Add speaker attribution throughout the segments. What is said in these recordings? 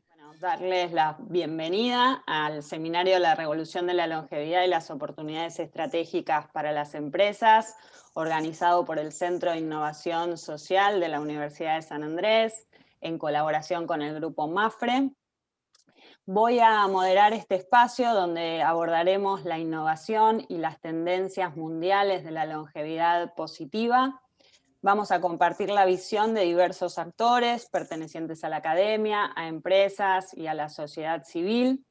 Speaker 1: Bueno, darles la bienvenida al seminario La Revolución de la Longevidad y las Oportunidades Estratégicas para las Empresas, organizado por el Centro de Innovación Social de la Universidad de San Andrés, en colaboración con el grupo MAFRE. Voy a moderar este espacio donde abordaremos la innovación y las tendencias mundiales de la longevidad positiva. Vamos a compartir la visión de diversos actores pertenecientes a la academia, a empresas y a la sociedad civil.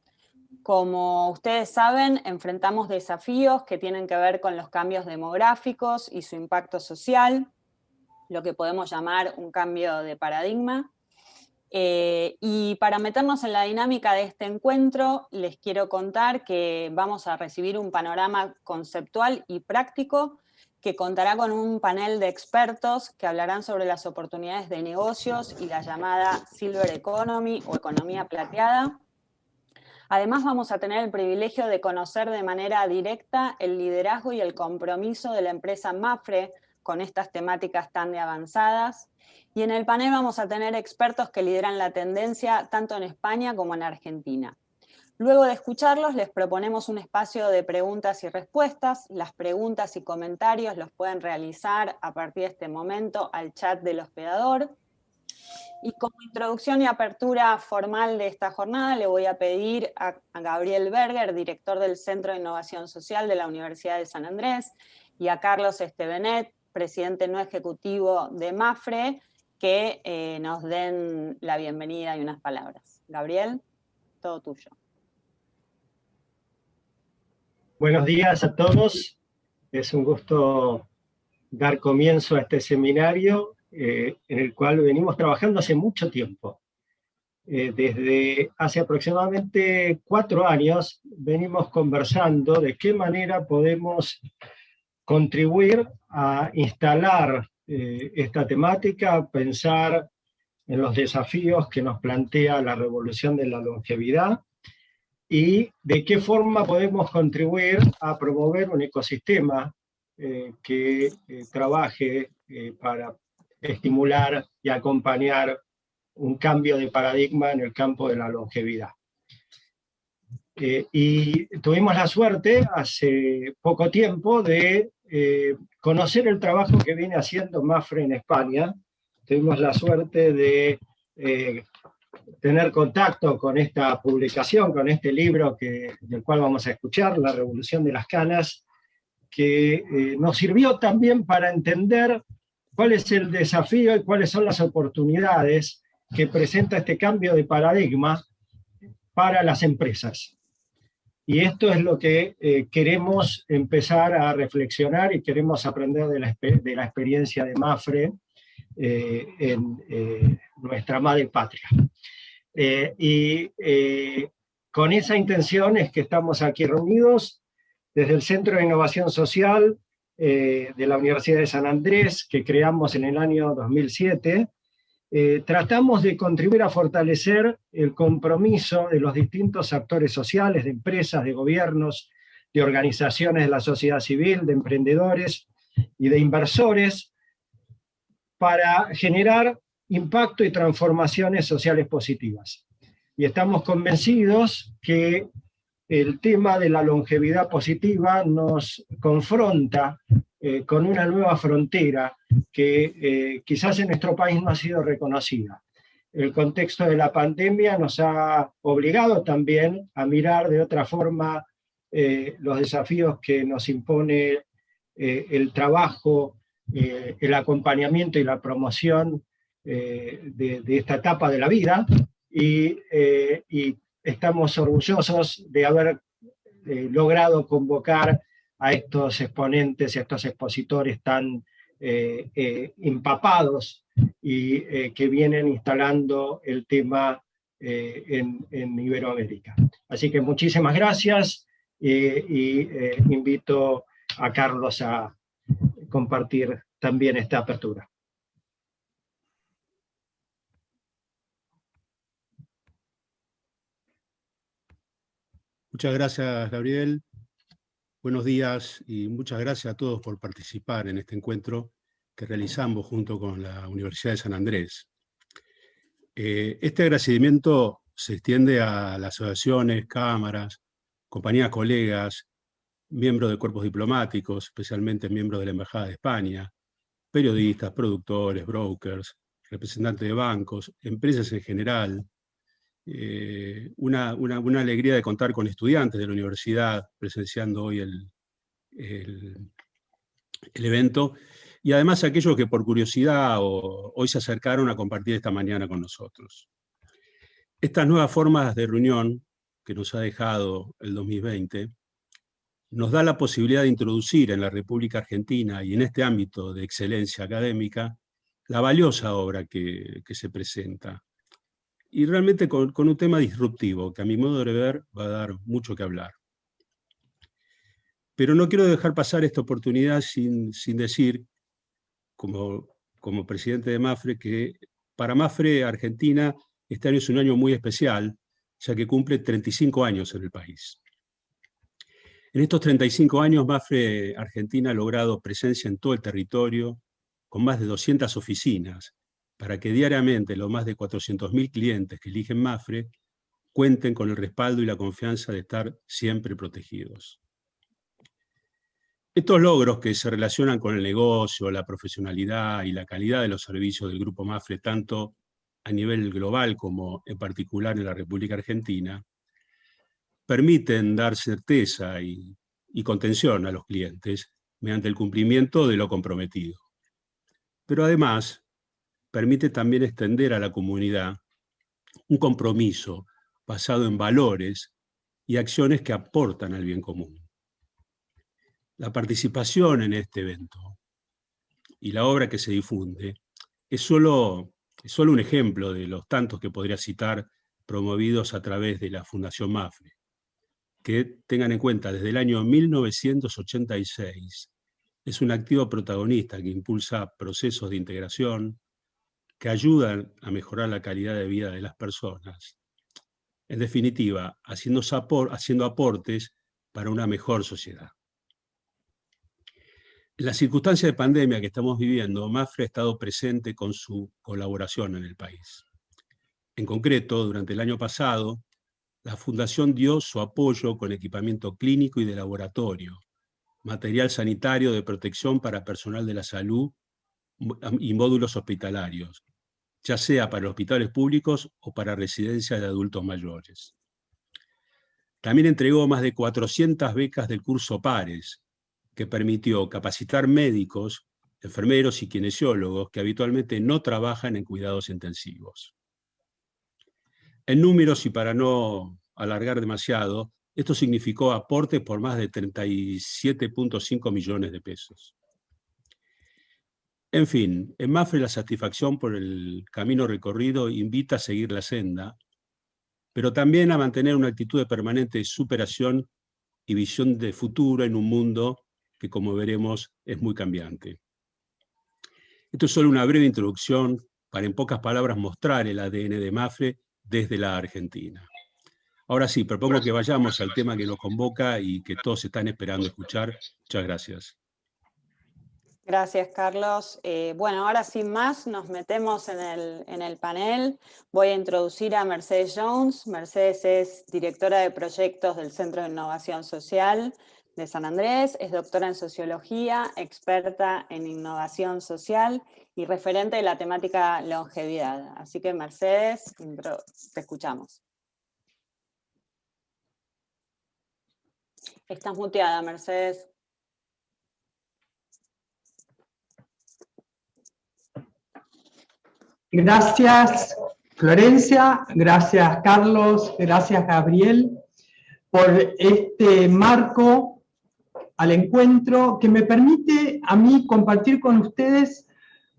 Speaker 1: Como ustedes saben, enfrentamos desafíos que tienen que ver con los cambios demográficos y su impacto social, lo que podemos llamar un cambio de paradigma. Y para meternos en la dinámica de este encuentro, les quiero contar que vamos a recibir un panorama conceptual y práctico que contará con un panel de expertos que hablarán sobre las oportunidades de negocios y la llamada Silver Economy o economía plateada. Además, vamos a tener el privilegio de conocer de manera directa el liderazgo y el compromiso de la empresa MAFRE con estas temáticas tan avanzadas. Y en el panel vamos a tener expertos que lideran la tendencia tanto en España como en Argentina. Luego de escucharlos, les proponemos un espacio de preguntas y respuestas. Las preguntas y comentarios los pueden realizar a partir de este momento al chat del hospedador. Y como introducción y apertura formal de esta jornada, le voy a pedir a Gabriel Berger, director del Centro de Innovación Social de la Universidad de San Andrés, y a Carlos Estevenet, presidente no ejecutivo de MAFRE, que nos den la bienvenida y unas palabras. Gabriel, todo tuyo.
Speaker 2: Buenos días a todos. Es un gusto dar comienzo a este seminario en el cual venimos trabajando hace mucho tiempo. Desde hace aproximadamente 4 años venimos conversando de qué manera podemos contribuir a instalar esta temática, pensar en los desafíos que nos plantea la revolución de la longevidad y de qué forma podemos contribuir a promover un ecosistema que trabaje para estimular y acompañar un cambio de paradigma en el campo de la longevidad. Y tuvimos la suerte hace poco tiempo de conocer el trabajo que viene haciendo MAFRE en España. Tuvimos la suerte de tener contacto con esta publicación, con este libro del cual vamos a escuchar, La Revolución de las Canas, que nos sirvió también para entender cuál es el desafío y cuáles son las oportunidades que presenta este cambio de paradigma para las empresas. Y esto es lo que queremos empezar a reflexionar y queremos aprender de la experiencia de MAFRE en nuestra madre patria. Con esa intención es que estamos aquí reunidos desde el Centro de Innovación Social de la Universidad de San Andrés, que creamos en el año 2007. Tratamos de contribuir a fortalecer el compromiso de los distintos actores sociales, de empresas, de gobiernos, de organizaciones de la sociedad civil, de emprendedores y de inversores, para generar impacto y transformaciones sociales positivas. Y estamos convencidos que el tema de la longevidad positiva nos confronta con una nueva frontera que quizás en nuestro país no ha sido reconocida. El contexto de la pandemia nos ha obligado también a mirar de otra forma los desafíos que nos impone el trabajo, el acompañamiento y la promoción de esta etapa de la vida, y estamos orgullosos de haber logrado convocar a estos exponentes, a estos expositores tan empapados y que vienen instalando el tema en Iberoamérica. Así que muchísimas gracias y invito a Carlos a compartir también esta apertura.
Speaker 3: Muchas gracias, Gabriel. Buenos días y muchas gracias a todos por participar en este encuentro que realizamos junto con la Universidad de San Andrés. Este agradecimiento se extiende a las asociaciones, cámaras, compañías, colegas, miembros de cuerpos diplomáticos, especialmente miembros de la Embajada de España, periodistas, productores, brokers, representantes de bancos, empresas en general. Una alegría de contar con estudiantes de la universidad presenciando hoy el evento, y además aquellos que por curiosidad hoy se acercaron a compartir esta mañana con nosotros. Estas nuevas formas de reunión que nos ha dejado el 2020 nos da la posibilidad de introducir en la República Argentina y en este ámbito de excelencia académica la valiosa obra que se presenta. Y realmente con un tema disruptivo, que a mi modo de ver va a dar mucho que hablar. Pero no quiero dejar pasar esta oportunidad sin decir, como presidente de MAFRE, que para MAFRE Argentina este año es un año muy especial, ya que cumple 35 años en el país. En estos 35 años, MAFRE Argentina ha logrado presencia en todo el territorio, con más de 200 oficinas, para que diariamente los más de 400.000 clientes que eligen MAFRE cuenten con el respaldo y la confianza de estar siempre protegidos. Estos logros que se relacionan con el negocio, la profesionalidad y la calidad de los servicios del Grupo MAFRE, tanto a nivel global como en particular en la República Argentina, permiten dar certeza y contención a los clientes mediante el cumplimiento de lo comprometido. Pero además, permite también extender a la comunidad un compromiso basado en valores y acciones que aportan al bien común. La participación en este evento y la obra que se difunde es solo un ejemplo de los tantos que podría citar promovidos a través de la Fundación MAFRE, que tengan en cuenta desde el año 1986 es un activo protagonista que impulsa procesos de integración, que ayudan a mejorar la calidad de vida de las personas. En definitiva, haciendo aportes para una mejor sociedad. En la circunstancia de pandemia que estamos viviendo, MAFRE ha estado presente con su colaboración en el país. En concreto, durante el año pasado, la Fundación dio su apoyo con equipamiento clínico y de laboratorio, material sanitario de protección para personal de la salud y módulos hospitalarios, ya sea para hospitales públicos o para residencias de adultos mayores. También entregó más de 400 becas del curso Pares, que permitió capacitar médicos, enfermeros y kinesiólogos que habitualmente no trabajan en cuidados intensivos. En números, y para no alargar demasiado, esto significó aportes por más de 37.5 millones de pesos. En fin, en MAFRE la satisfacción por el camino recorrido invita a seguir la senda, pero también a mantener una actitud de permanente superación y visión de futuro en un mundo que, como veremos, es muy cambiante. Esto es solo una breve introducción para, en pocas palabras, mostrar el ADN de MAFRE desde la Argentina. Ahora sí, propongo que vayamos al tema que nos convoca y que todos están esperando escuchar. Muchas gracias.
Speaker 1: Gracias, Carlos. Bueno, ahora sin más nos metemos en el panel. Voy a introducir a Mercedes Jones. Mercedes es directora de proyectos del Centro de Innovación Social de San Andrés, es doctora en Sociología, experta en Innovación Social y referente de la temática longevidad. Así que, Mercedes, te escuchamos. Estás muteada, Mercedes.
Speaker 4: Gracias, Florencia, gracias, Carlos, gracias, Gabriel, por este marco al encuentro que me permite a mí compartir con ustedes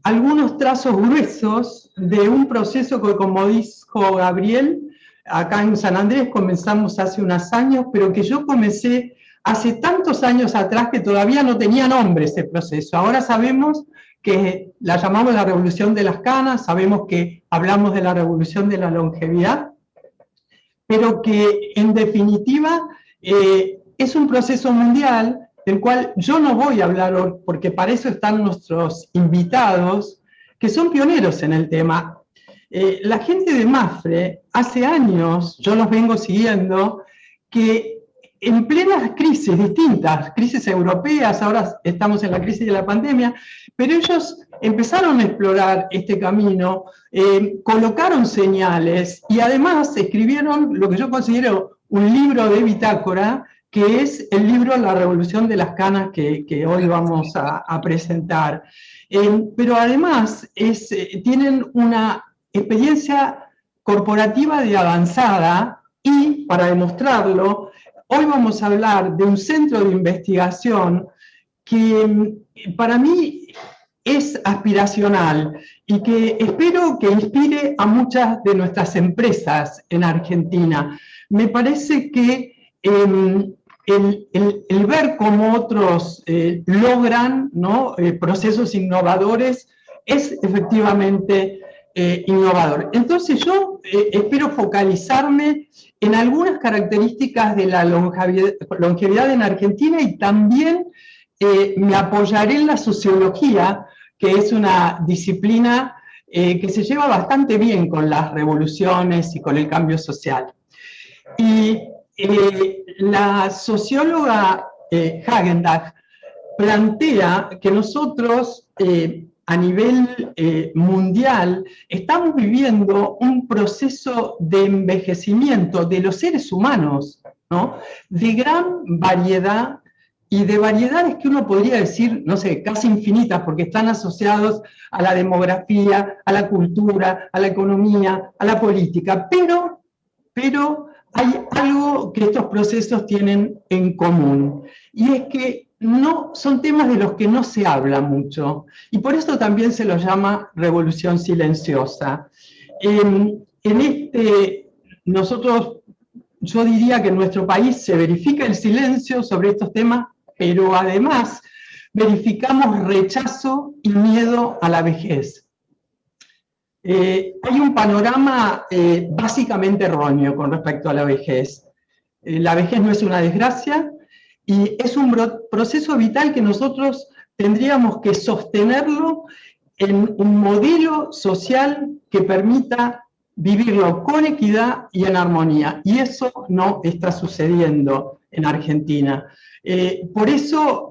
Speaker 4: algunos trazos gruesos de un proceso que, como dijo Gabriel, acá en San Andrés comenzamos hace unos años, pero que yo comencé hace tantos años atrás que todavía no tenía nombre ese proceso. Ahora sabemos que la llamamos la revolución de las canas, sabemos que hablamos de la revolución de la longevidad, pero que en definitiva es un proceso mundial del cual yo no voy a hablar hoy, porque para eso están nuestros invitados, que son pioneros en el tema. La gente de Mapfre, hace años, yo los vengo siguiendo, que en plenas crisis distintas, crisis europeas, ahora estamos en la crisis de la pandemia, pero ellos empezaron a explorar este camino, colocaron señales y además escribieron lo que yo considero un libro de bitácora, que es el libro La Revolución de las Canas que hoy vamos a presentar. Pero además tienen una experiencia corporativa de avanzada y, para demostrarlo, hoy vamos a hablar de un centro de investigación que para mí es aspiracional y que espero que inspire a muchas de nuestras empresas en Argentina. Me parece que el ver cómo otros logran, ¿no?, procesos innovadores es efectivamente innovador. Entonces yo espero focalizarme en algunas características de la longevidad en Argentina y también me apoyaré en la sociología, que es una disciplina que se lleva bastante bien con las revoluciones y con el cambio social. Y la socióloga Hagendack plantea que nosotros a nivel mundial estamos viviendo un proceso de envejecimiento de los seres humanos, ¿no?, de gran variedad y de variedades que uno podría decir, no sé, casi infinitas, porque están asociados a la demografía, a la cultura, a la economía, a la política, pero hay algo que estos procesos tienen en común, y es que no son temas de los que no se habla mucho, y por eso también se los llama revolución silenciosa. Yo diría que en nuestro país se verifica el silencio sobre estos temas, pero además verificamos rechazo y miedo a la vejez. Hay un panorama básicamente erróneo con respecto a la vejez. La vejez no es una desgracia y es un proceso vital que nosotros tendríamos que sostenerlo en un modelo social que permita vivirlo con equidad y en armonía. Y eso no está sucediendo en Argentina. Por eso,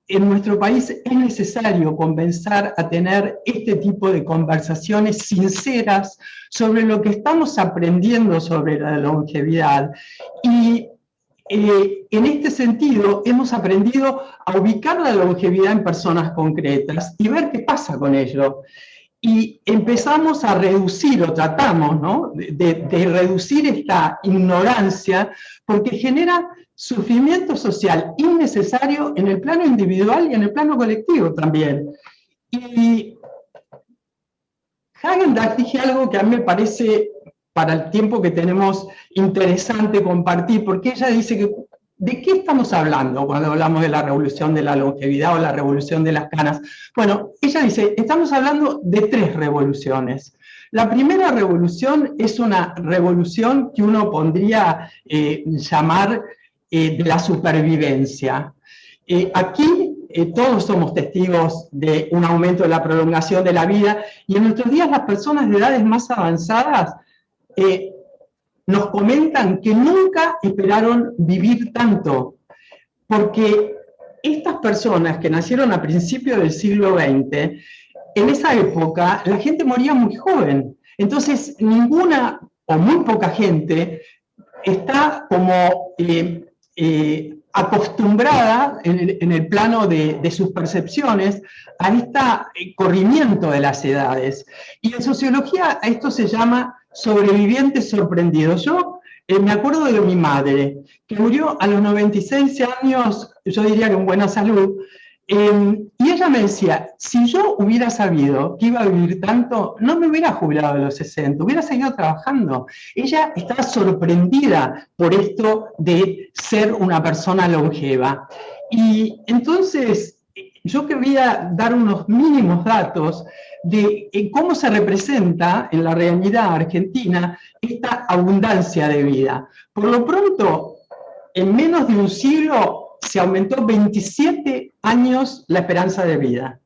Speaker 4: en nuestro país es necesario comenzar a tener este tipo de conversaciones sinceras sobre lo que estamos aprendiendo sobre la longevidad. Y en este sentido hemos aprendido a ubicar la longevidad en personas concretas y ver qué pasa con ello. Y empezamos a reducir, o tratamos, ¿no?, de reducir esta ignorancia, porque genera sufrimiento social innecesario en el plano individual y en el plano colectivo también. Y Hagendack dije algo que a mí me parece, para el tiempo que tenemos, interesante compartir, porque ella dice que ¿de qué estamos hablando cuando hablamos de la revolución de la longevidad o la revolución de las canas? Bueno, ella dice, estamos hablando de 3 revoluciones. La primera revolución es una revolución que uno podría llamar de la supervivencia. Aquí todos somos testigos de un aumento de la prolongación de la vida, y en nuestros días las personas de edades más avanzadas nos comentan que nunca esperaron vivir tanto, porque estas personas que nacieron a principios del siglo XX, en esa época la gente moría muy joven, entonces ninguna o muy poca gente está como acostumbrada en el plano de sus percepciones a este corrimiento de las edades. Y en sociología a esto se llama sobrevivientes sorprendidos. Yo me acuerdo de mi madre, que murió a los 96 años, yo diría que en buena salud, y ella me decía, si yo hubiera sabido que iba a vivir tanto, no me hubiera jubilado a los 60, hubiera seguido trabajando. Ella estaba sorprendida por esto de ser una persona longeva. Y entonces yo quería dar unos mínimos datos de cómo se representa en la realidad argentina esta abundancia de vida. Por lo pronto, en menos de un siglo se aumentó 27 años la esperanza de vida.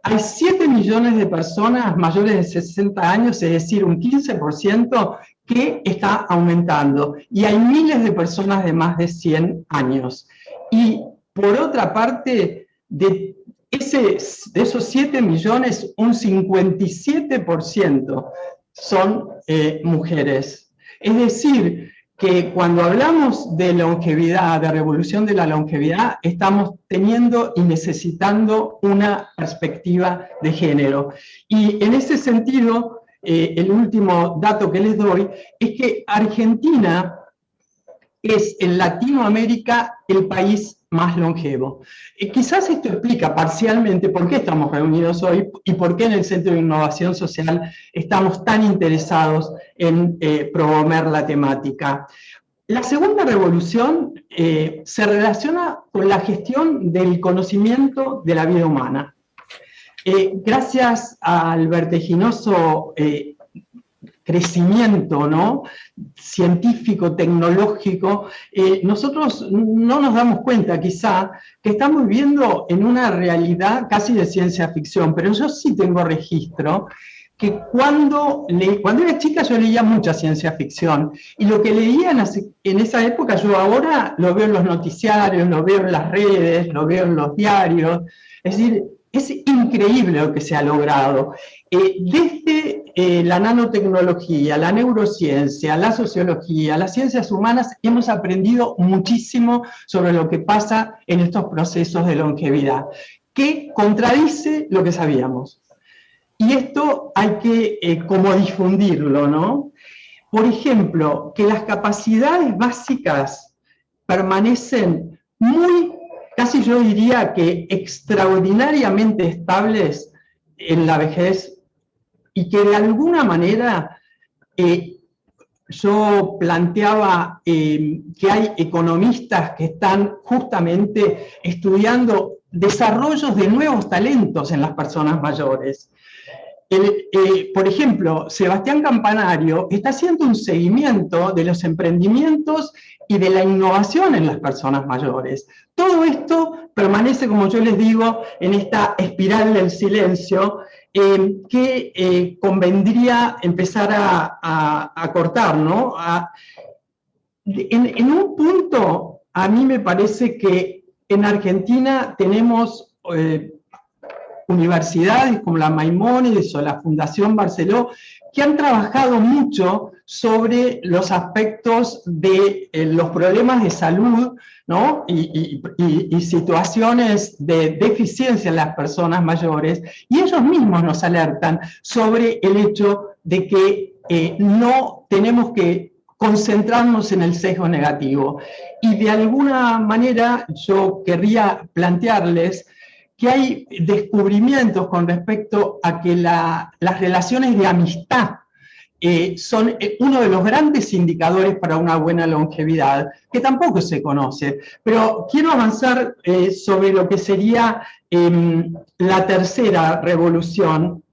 Speaker 4: hay 7 millones de personas mayores de 60 años, es decir, un 15%, que está aumentando. Y hay miles de personas de más de 100 años. Y por otra parte, de esos 7 millones, un 57% son mujeres. Es decir, que cuando hablamos de longevidad, de revolución de la longevidad, estamos teniendo y necesitando una perspectiva de género. Y en ese sentido, el último dato que les doy es que Argentina es en Latinoamérica el país más longevo. Quizás esto explica parcialmente por qué estamos reunidos hoy y por qué en el Centro de Innovación Social estamos tan interesados en promover la temática. La segunda revolución se relaciona con la gestión del conocimiento de la vida humana. Gracias al vertiginoso crecimiento, ¿no?, científico, tecnológico, nosotros no nos damos cuenta quizá que estamos viviendo en una realidad casi de ciencia ficción, pero yo sí tengo registro que cuando era chica yo leía mucha ciencia ficción, y lo que leía en esa época yo ahora lo veo en los noticiarios, lo veo en las redes, lo veo en los diarios, es decir, es increíble lo que se ha logrado. Desde la nanotecnología, la neurociencia, la sociología, las ciencias humanas, hemos aprendido muchísimo sobre lo que pasa en estos procesos de longevidad, que contradice lo que sabíamos. Y esto hay que como difundirlo, ¿no? Por ejemplo, que las capacidades básicas permanecen casi yo diría que extraordinariamente estables en la vejez, y que de alguna manera yo planteaba que hay economistas que están justamente estudiando desarrollos de nuevos talentos en las personas mayores. Por ejemplo, Sebastián Campanario está haciendo un seguimiento de los emprendimientos y de la innovación en las personas mayores. Todo esto permanece, como yo les digo, en esta espiral del silencio que convendría empezar a cortar, ¿no? En un punto, a mí me parece que en Argentina tenemos universidades como la Maimónides o la Fundación Barceló, que han trabajado mucho sobre los aspectos de los problemas de salud, ¿no?, y situaciones de deficiencia en las personas mayores, y ellos mismos nos alertan sobre el hecho de que no tenemos que concentrarnos en el sesgo negativo. Y de alguna manera yo querría plantearles que hay descubrimientos con respecto a que las relaciones de amistad son uno de los grandes indicadores para una buena longevidad, que tampoco se conoce. Pero quiero avanzar sobre lo que sería la tercera revolución,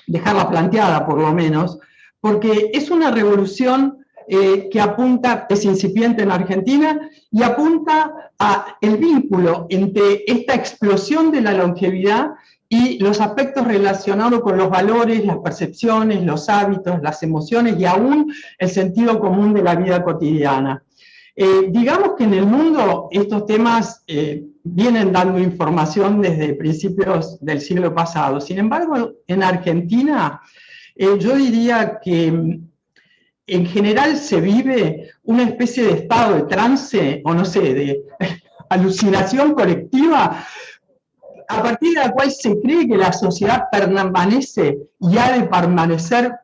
Speaker 4: dejarla planteada por lo menos, porque es una revolución que apunta, es incipiente en Argentina, y apunta al vínculo entre esta explosión de la longevidad y los aspectos relacionados con los valores, las percepciones, los hábitos, las emociones y aún el sentido común de la vida cotidiana. Digamos que en el mundo estos temas vienen dando información desde principios del siglo pasado. Sin embargo, en Argentina, yo diría que en general se vive una especie de estado de trance, o no sé, de alucinación colectiva, a partir de la cual se cree que la sociedad permanece y ha de permanecer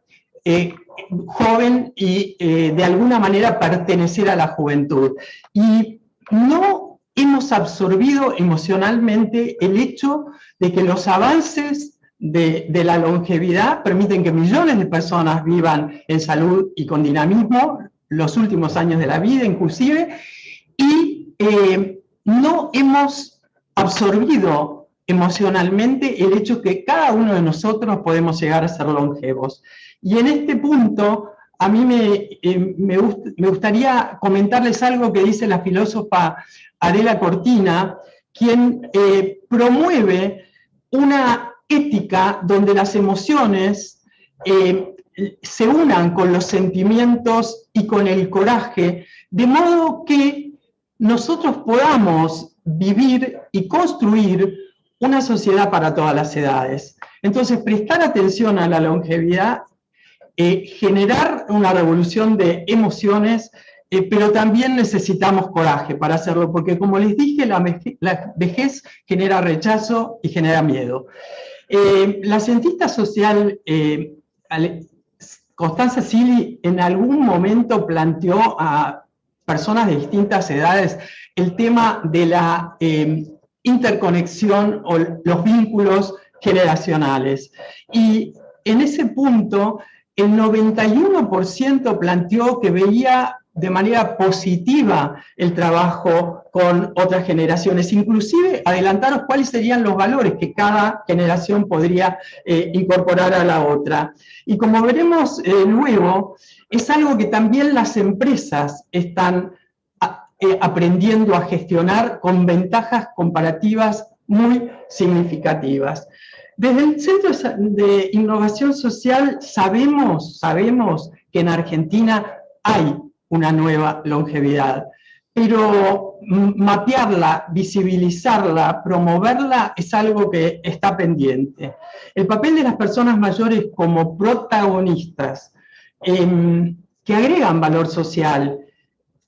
Speaker 4: joven y de alguna manera pertenecer a la juventud. Y no hemos absorbido emocionalmente el hecho de que los avances de la longevidad permiten que millones de personas vivan en salud y con dinamismo los últimos años de la vida inclusive, y no hemos absorbido emocionalmente el hecho que cada uno de nosotros podemos llegar a ser longevos. Y en este punto, a mí me gustaría comentarles algo que dice la filósofa Adela Cortina, quien promueve una ética donde las emociones se unan con los sentimientos y con el coraje, de modo que nosotros podamos vivir y construir una sociedad para todas las edades. Entonces, prestar atención a la longevidad, generar una revolución de emociones, pero también necesitamos coraje para hacerlo, porque como les dije, la vejez genera rechazo y genera miedo. La cientista social Constanza Cili en algún momento planteó a personas de distintas edades el tema de la interconexión o los vínculos generacionales. Y en ese punto, el 91% planteó que veía de manera positiva el trabajo con otras generaciones, inclusive adelantaros cuáles serían los valores que cada generación podría incorporar a la otra. Y como veremos luego, es algo que también las empresas están aprendiendo a gestionar con ventajas comparativas muy significativas. Desde el Centro de Innovación Social sabemos que en Argentina hay una nueva longevidad, pero mapearla, visibilizarla, promoverla es algo que está pendiente. El papel de las personas mayores como protagonistas, que agregan valor social,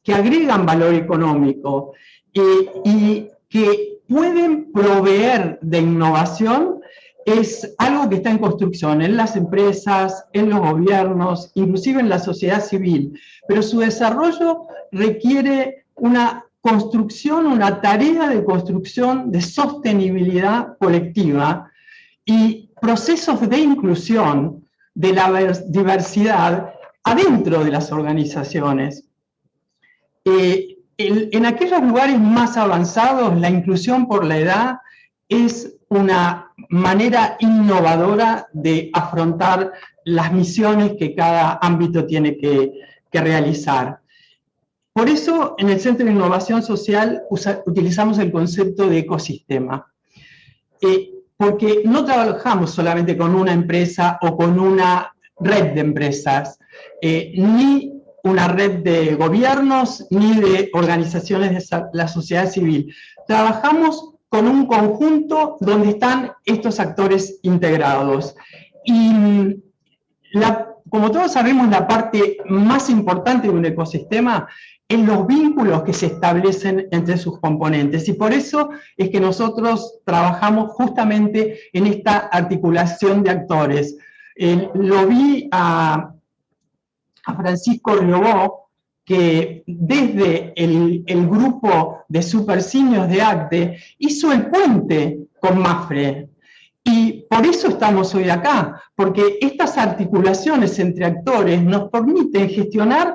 Speaker 4: que agregan valor económico y que pueden proveer de innovación, es algo que está en construcción en las empresas, en los gobiernos, inclusive en la sociedad civil, pero su desarrollo requiere una construcción, una tarea de construcción de sostenibilidad colectiva y procesos de inclusión de la diversidad adentro de las organizaciones. En aquellos lugares más avanzados, la inclusión por la edad es una manera innovadora de afrontar las misiones que cada ámbito tiene que realizar. Por eso, en el Centro de Innovación Social utilizamos el concepto de ecosistema, porque no trabajamos solamente con una empresa o con una red de empresas, ni una red de gobiernos, ni de organizaciones de la sociedad civil. Trabajamos con un conjunto donde están estos actores integrados. Y como todos sabemos, la parte más importante de un ecosistema es los vínculos que se establecen entre sus componentes. Y por eso es que nosotros trabajamos justamente en esta articulación de actores. Lo vi a Francisco Riobó, que desde el grupo de superseniors de ACTE hizo el puente con MAPFRE. Y por eso estamos hoy acá, porque estas articulaciones entre actores nos permiten gestionar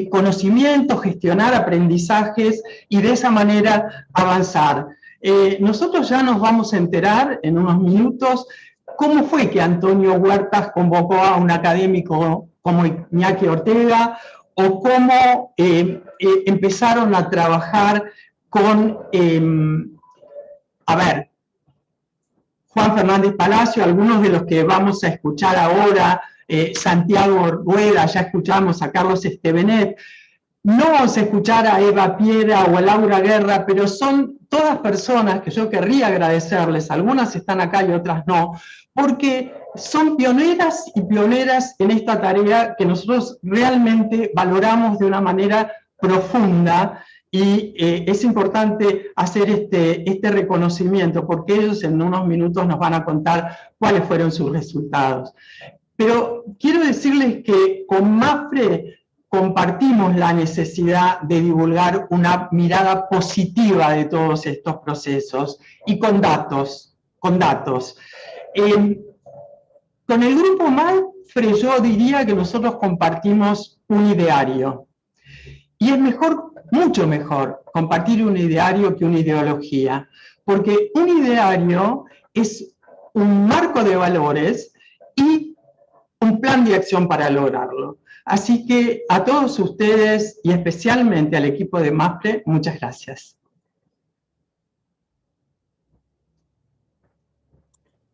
Speaker 4: conocimientos, gestionar aprendizajes y de esa manera avanzar. Nosotros ya nos vamos a enterar en unos minutos cómo fue que Antonio Huertas convocó a un académico como Iñaki Ortega, o cómo empezaron a trabajar con, Juan Fernández Palacio, algunos de los que vamos a escuchar ahora, Santiago Rueda, ya escuchamos a Carlos Estevenet, no vamos a escuchar a Eva Piera o a Laura Guerra, pero son todas personas que yo querría agradecerles, algunas están acá y otras no, porque son pioneras y pioneras en esta tarea que nosotros realmente valoramos de una manera profunda y es importante hacer este reconocimiento porque ellos en unos minutos nos van a contar cuáles fueron sus resultados. Pero quiero decirles que con MAPFRE compartimos la necesidad de divulgar una mirada positiva de todos estos procesos y con datos. Con el grupo MAPFRE yo diría que nosotros compartimos un ideario. Y es mejor, mucho mejor, compartir un ideario que una ideología. Porque un ideario es un marco de valores y un plan de acción para lograrlo. Así que a todos ustedes y especialmente al equipo de MAPFRE, muchas gracias.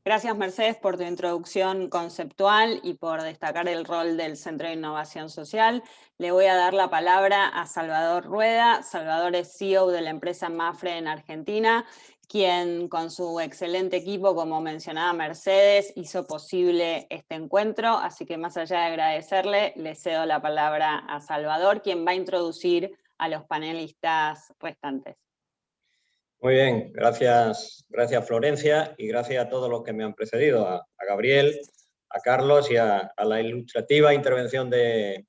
Speaker 1: Gracias, Mercedes, por tu introducción conceptual y por destacar el rol del Centro de Innovación Social. Le voy a dar la palabra a Salvador Rueda. Salvador es CEO de la empresa Mapfre en Argentina, quien con su excelente equipo, como mencionaba Mercedes, hizo posible este encuentro. Así que más allá de agradecerle, le cedo la palabra a Salvador, quien va a introducir a los panelistas restantes.
Speaker 5: Muy bien, gracias Florencia, y gracias a todos los que me han precedido, a Gabriel, a Carlos y a la ilustrativa intervención de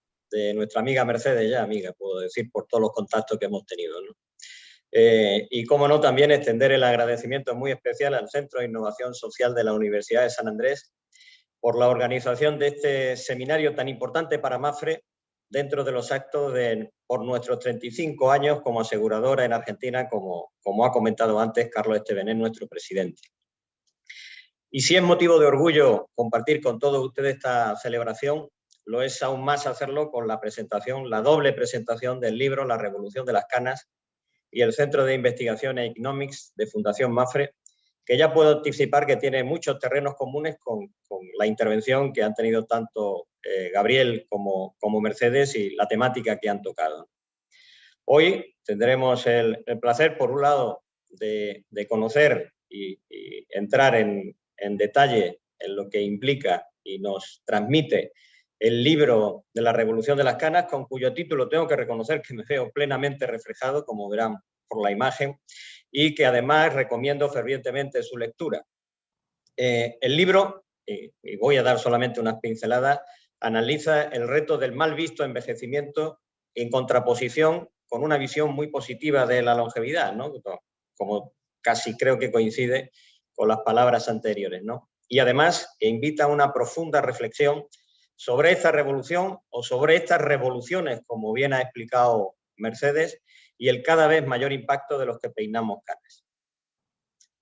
Speaker 5: nuestra amiga Mercedes, ya amiga, puedo decir, por todos los contactos que hemos tenido, ¿no? Y cómo no, también extender el agradecimiento muy especial al Centro de Innovación Social de la Universidad de San Andrés por la organización de este seminario tan importante para Mapfre dentro de los actos por nuestros 35 años como aseguradora en Argentina, como ha comentado antes Carlos Estevenet, nuestro presidente. Y si es motivo de orgullo compartir con todos ustedes esta celebración, lo es aún más hacerlo con la presentación, la doble presentación del libro La Revolución de las Canas y el Centro de Investigación Economics de Fundación Mapfre, que ya puedo anticipar que tiene muchos terrenos comunes con la intervención que han tenido tanto Gabriel como Mercedes y la temática que han tocado. Hoy tendremos el placer, por un lado, de conocer y entrar en detalle en lo que implica y nos transmite el libro de la Revolución de las Canas, con cuyo título tengo que reconocer que me veo plenamente reflejado, como verán por la imagen, y que además recomiendo fervientemente su lectura. El libro, y voy a dar solamente unas pinceladas, analiza el reto del mal visto envejecimiento en contraposición con una visión muy positiva de la longevidad, ¿no? Como casi creo que coincide con las palabras anteriores, ¿no? Y además invita a una profunda reflexión sobre esta revolución o sobre estas revoluciones, como bien ha explicado Mercedes, y el cada vez mayor impacto de los que peinamos canas.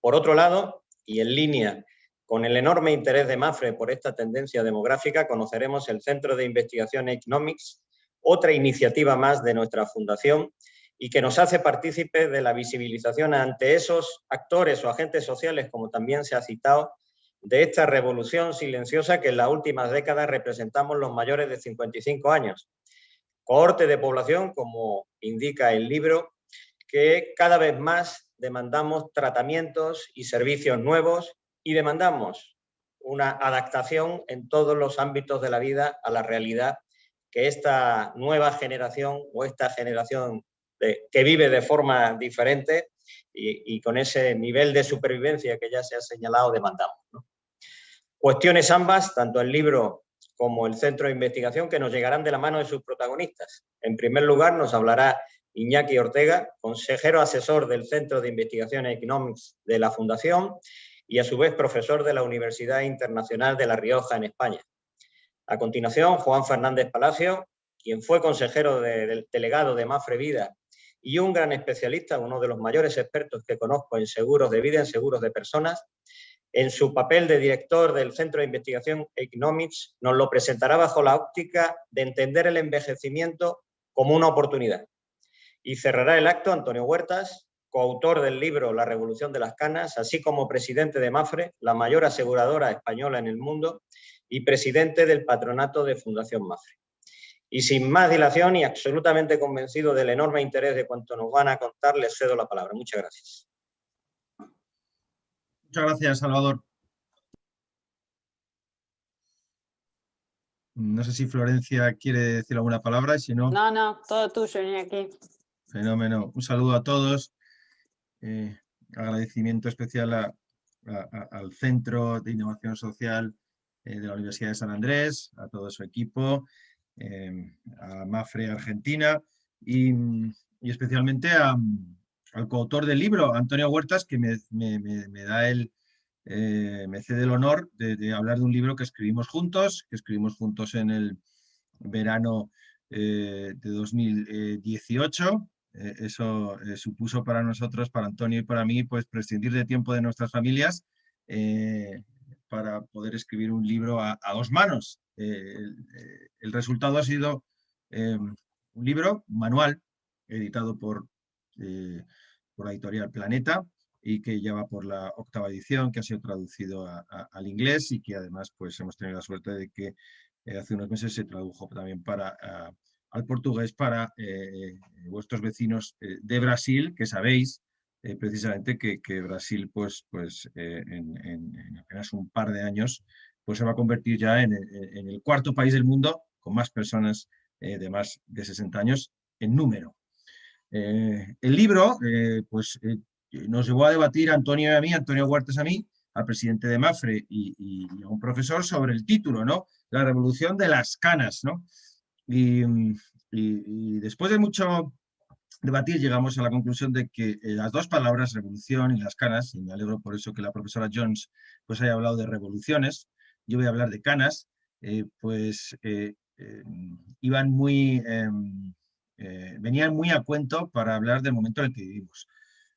Speaker 5: Por otro lado, y en línea con el enorme interés de Mapfre por esta tendencia demográfica, conoceremos el Centro de Investigación Economics, otra iniciativa más de nuestra fundación y que nos hace partícipes de la visibilización ante esos actores o agentes sociales, como también se ha citado, de esta revolución silenciosa que en las últimas décadas representamos los mayores de 55 años. Cohorte de población, como indica el libro, que cada vez más demandamos tratamientos y servicios nuevos y demandamos una adaptación en todos los ámbitos de la vida a la realidad que esta nueva generación o esta generación que vive de forma diferente y con ese nivel de supervivencia que ya se ha señalado demandamos, ¿no? Cuestiones ambas, tanto el libro como el Centro de Investigación, que nos llegarán de la mano de sus protagonistas. En primer lugar, nos hablará Iñaki Ortega, consejero asesor del Centro de Investigación Economics de la Fundación y a su vez profesor de la Universidad Internacional de La Rioja en España. A continuación, Juan Fernández Palacio, quien fue consejero del delegado de Mapfre Vida y un gran especialista, uno de los mayores expertos que conozco en seguros de vida, en seguros de personas. En su papel de director del Centro de Investigación Economics, nos lo presentará bajo la óptica de entender el envejecimiento como una oportunidad. Y cerrará el acto Antonio Huertas, coautor del libro La Revolución de las Canas, así como presidente de Mapfre, la mayor aseguradora española en el mundo, y presidente del patronato de Fundación Mapfre. Y sin más dilación y absolutamente convencido del enorme interés de cuanto nos van a contar, les cedo la palabra. Muchas gracias.
Speaker 6: Muchas gracias, Salvador. No sé si Florencia quiere decir alguna palabra y si no...
Speaker 1: No, todo tuyo, Iñaki.
Speaker 6: Fenómeno. Un saludo a todos. Agradecimiento especial al Centro de Innovación Social de la Universidad de San Andrés, a todo su equipo, a Mapfre Argentina y especialmente al coautor del libro, Antonio Huertas, que me cede el honor de hablar de un libro que escribimos juntos en el verano de 2018. Eso supuso para nosotros, para Antonio y para mí, pues prescindir de tiempo de nuestras familias para poder escribir un libro a dos manos. El resultado ha sido un libro, un manual, editado por la editorial Planeta, y que ya va por la 8ª edición, que ha sido traducido al inglés y que además pues hemos tenido la suerte de que hace unos meses se tradujo también al portugués para vuestros vecinos de Brasil, que sabéis precisamente que Brasil pues en apenas un par de años pues se va a convertir ya en el 4º país del mundo con más personas de más de 60 años en número. El libro nos llevó a debatir a Antonio y a mí, Antonio Huertas a mí, al presidente de Mapfre y a un profesor sobre el título, ¿no? La revolución de las canas, ¿no? Y después de mucho debatir llegamos a la conclusión de que las dos palabras, revolución y las canas, y me alegro por eso que la profesora Jones pues haya hablado de revoluciones, yo voy a hablar de canas, iban muy... venían muy a cuento para hablar del momento en el que vivimos.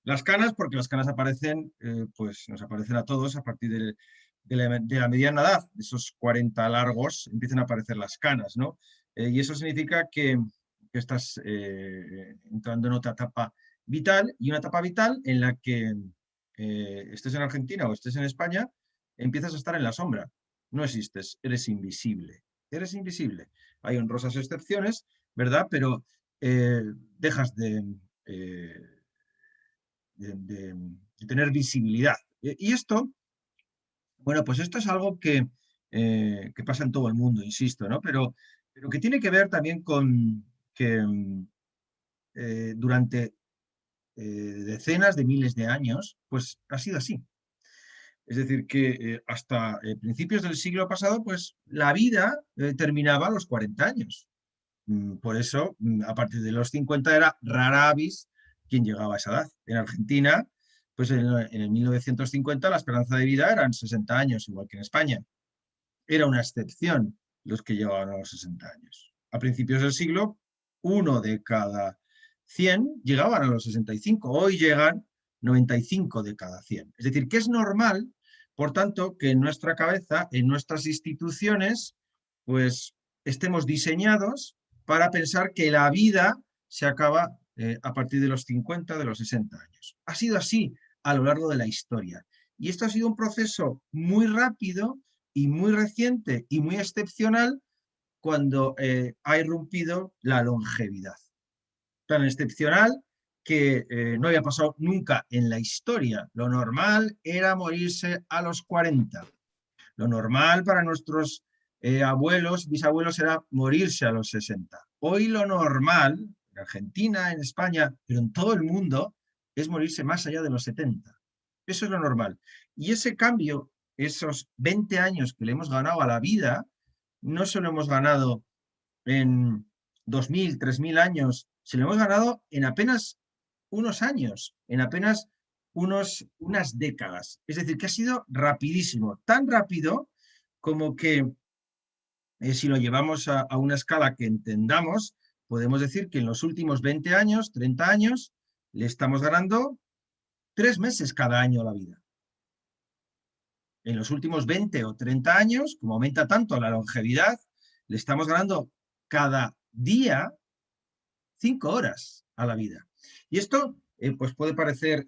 Speaker 6: Las canas, porque las canas aparecen, pues nos aparecen a todos a partir de la mediana edad, de esos 40 largos, empiezan a aparecer las canas, ¿no? Y eso significa que estás entrando en otra etapa vital, y una etapa vital en la que estés en Argentina o estés en España, empiezas a estar en la sombra. No existes, eres invisible. Eres invisible. Hay honrosas excepciones, ¿verdad? Pero dejas de tener visibilidad. Y esto, bueno, pues esto es algo que pasa en todo el mundo, insisto, ¿no? Pero que tiene que ver también con que durante decenas de miles de años, pues ha sido así. Es decir, que hasta principios del siglo pasado, pues la vida terminaba a los 40 años. Por eso, a partir de los 50 era rara avis quien llegaba a esa edad. En Argentina, pues en el 1950 la esperanza de vida eran 60 años, igual que en España. Era una excepción los que llegaban a los 60 años. A principios del siglo, 1 de cada 100 llegaban a los 65. Hoy llegan 95 de cada 100. Es decir, que es normal, por tanto, que en nuestra cabeza, en nuestras instituciones, pues estemos diseñados para pensar que la vida se acaba a partir de los 50, de los 60 años. Ha sido así a lo largo de la historia. Y esto ha sido un proceso muy rápido y muy reciente y muy excepcional cuando ha irrumpido la longevidad. Tan excepcional que no había pasado nunca en la historia. Lo normal era morirse a los 40. Lo normal para nuestros abuelos, bisabuelos, era morirse a los 60. Hoy lo normal, en Argentina, en España, pero en todo el mundo, es morirse más allá de los 70. Eso es lo normal. Y ese cambio, esos 20 años que le hemos ganado a la vida, no se lo hemos ganado en 2000, 3000 años, se lo hemos ganado en apenas unos años, en apenas unas décadas. Es decir, que ha sido rapidísimo, tan rápido como que si lo llevamos a una escala que entendamos, podemos decir que en los últimos 20 años, 30 años, le estamos ganando 3 meses cada año a la vida. En los últimos 20 o 30 años, como aumenta tanto la longevidad, le estamos ganando cada día 5 horas a la vida. Y esto pues puede parecer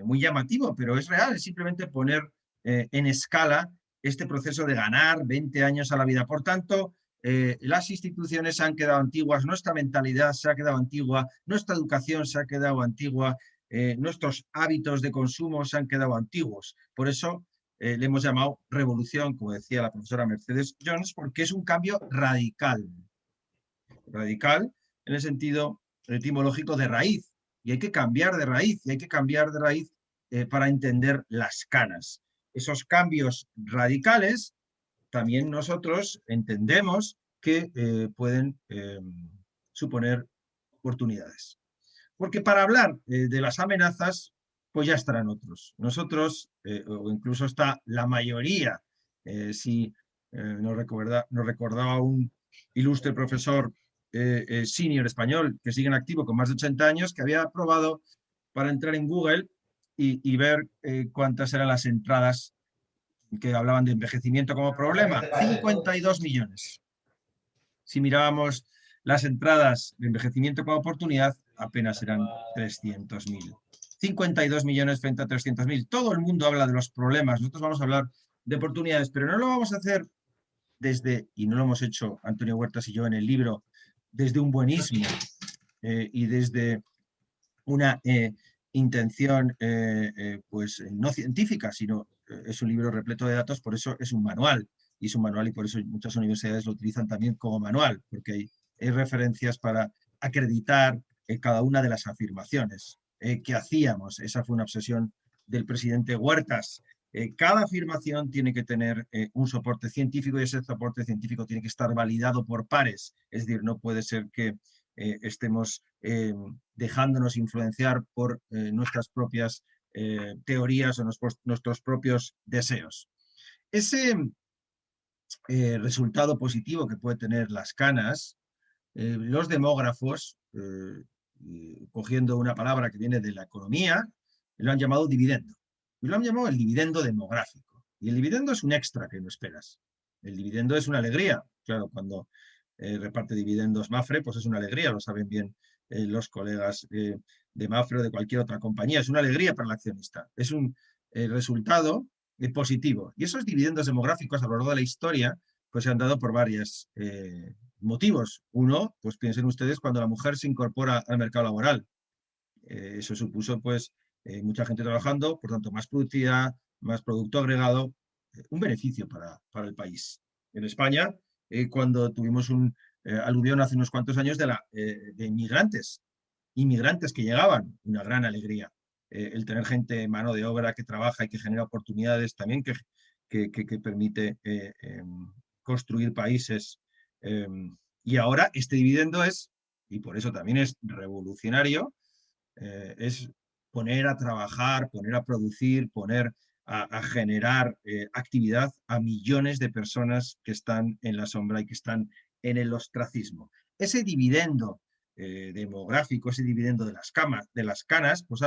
Speaker 6: muy llamativo, pero es real, es simplemente poner en escala este proceso de ganar 20 años a la vida. Por tanto, las instituciones se han quedado antiguas, nuestra mentalidad se ha quedado antigua, nuestra educación se ha quedado antigua, nuestros hábitos de consumo se han quedado antiguos. Por eso le hemos llamado revolución, como decía la profesora Mercedes Jones, porque es un cambio radical. Radical en el sentido etimológico de raíz. Y hay que cambiar de raíz, para entender las canas. Esos cambios radicales también nosotros entendemos que pueden suponer oportunidades. Porque para hablar de las amenazas, pues ya estarán otros. Nosotros, o incluso está la mayoría, nos recordaba un ilustre profesor senior español que sigue en activo con más de 80 años, que había probado para entrar en Google y ver cuántas eran las entradas que hablaban de envejecimiento como problema. 52 millones. Si mirábamos las entradas de envejecimiento como oportunidad, apenas eran 300.000. 52 millones frente a 300.000. Todo el mundo habla de los problemas. Nosotros vamos a hablar de oportunidades, pero no lo vamos a hacer desde, y no lo hemos hecho Antonio Huertas y yo en el libro, desde un buenismo y desde una intención pues no científica, sino es un libro repleto de datos, por eso es un manual. Y es un manual y por eso muchas universidades lo utilizan también como manual, porque hay referencias para acreditar cada una de las afirmaciones que hacíamos. Esa fue una obsesión del presidente Huertas. Cada afirmación tiene que tener un soporte científico y ese soporte científico tiene que estar validado por pares. Es decir, no puede ser que estemos dejándonos influenciar por nuestras propias teorías o nuestros propios deseos. Ese resultado positivo que puede tener las canas, los demógrafos, cogiendo una palabra que viene de la economía, lo han llamado dividendo. Y lo han llamado el dividendo demográfico. Y el dividendo es un extra que no esperas. El dividendo es una alegría. Claro, cuando reparte dividendos Mapfre, pues es una alegría, lo saben bien los colegas de Mapfre o de cualquier otra compañía. Es una alegría para el accionista. Es un resultado positivo. Y esos dividendos demográficos a lo largo de la historia pues se han dado por varios motivos. Uno, pues piensen ustedes cuando la mujer se incorpora al mercado laboral. Eso supuso pues mucha gente trabajando, por tanto más productividad, más producto agregado, un beneficio para el país. En España, cuando tuvimos un aluvión hace unos cuantos años de inmigrantes que llegaban, una gran alegría. El tener gente, mano de obra que trabaja y que genera oportunidades también que permite construir países. Y ahora este dividendo es, y por eso también es revolucionario, es poner a trabajar, poner a producir, poner a generar actividad a millones de personas que están en la sombra y que están en el ostracismo. Ese dividendo demográfico, ese dividendo de las canas, pues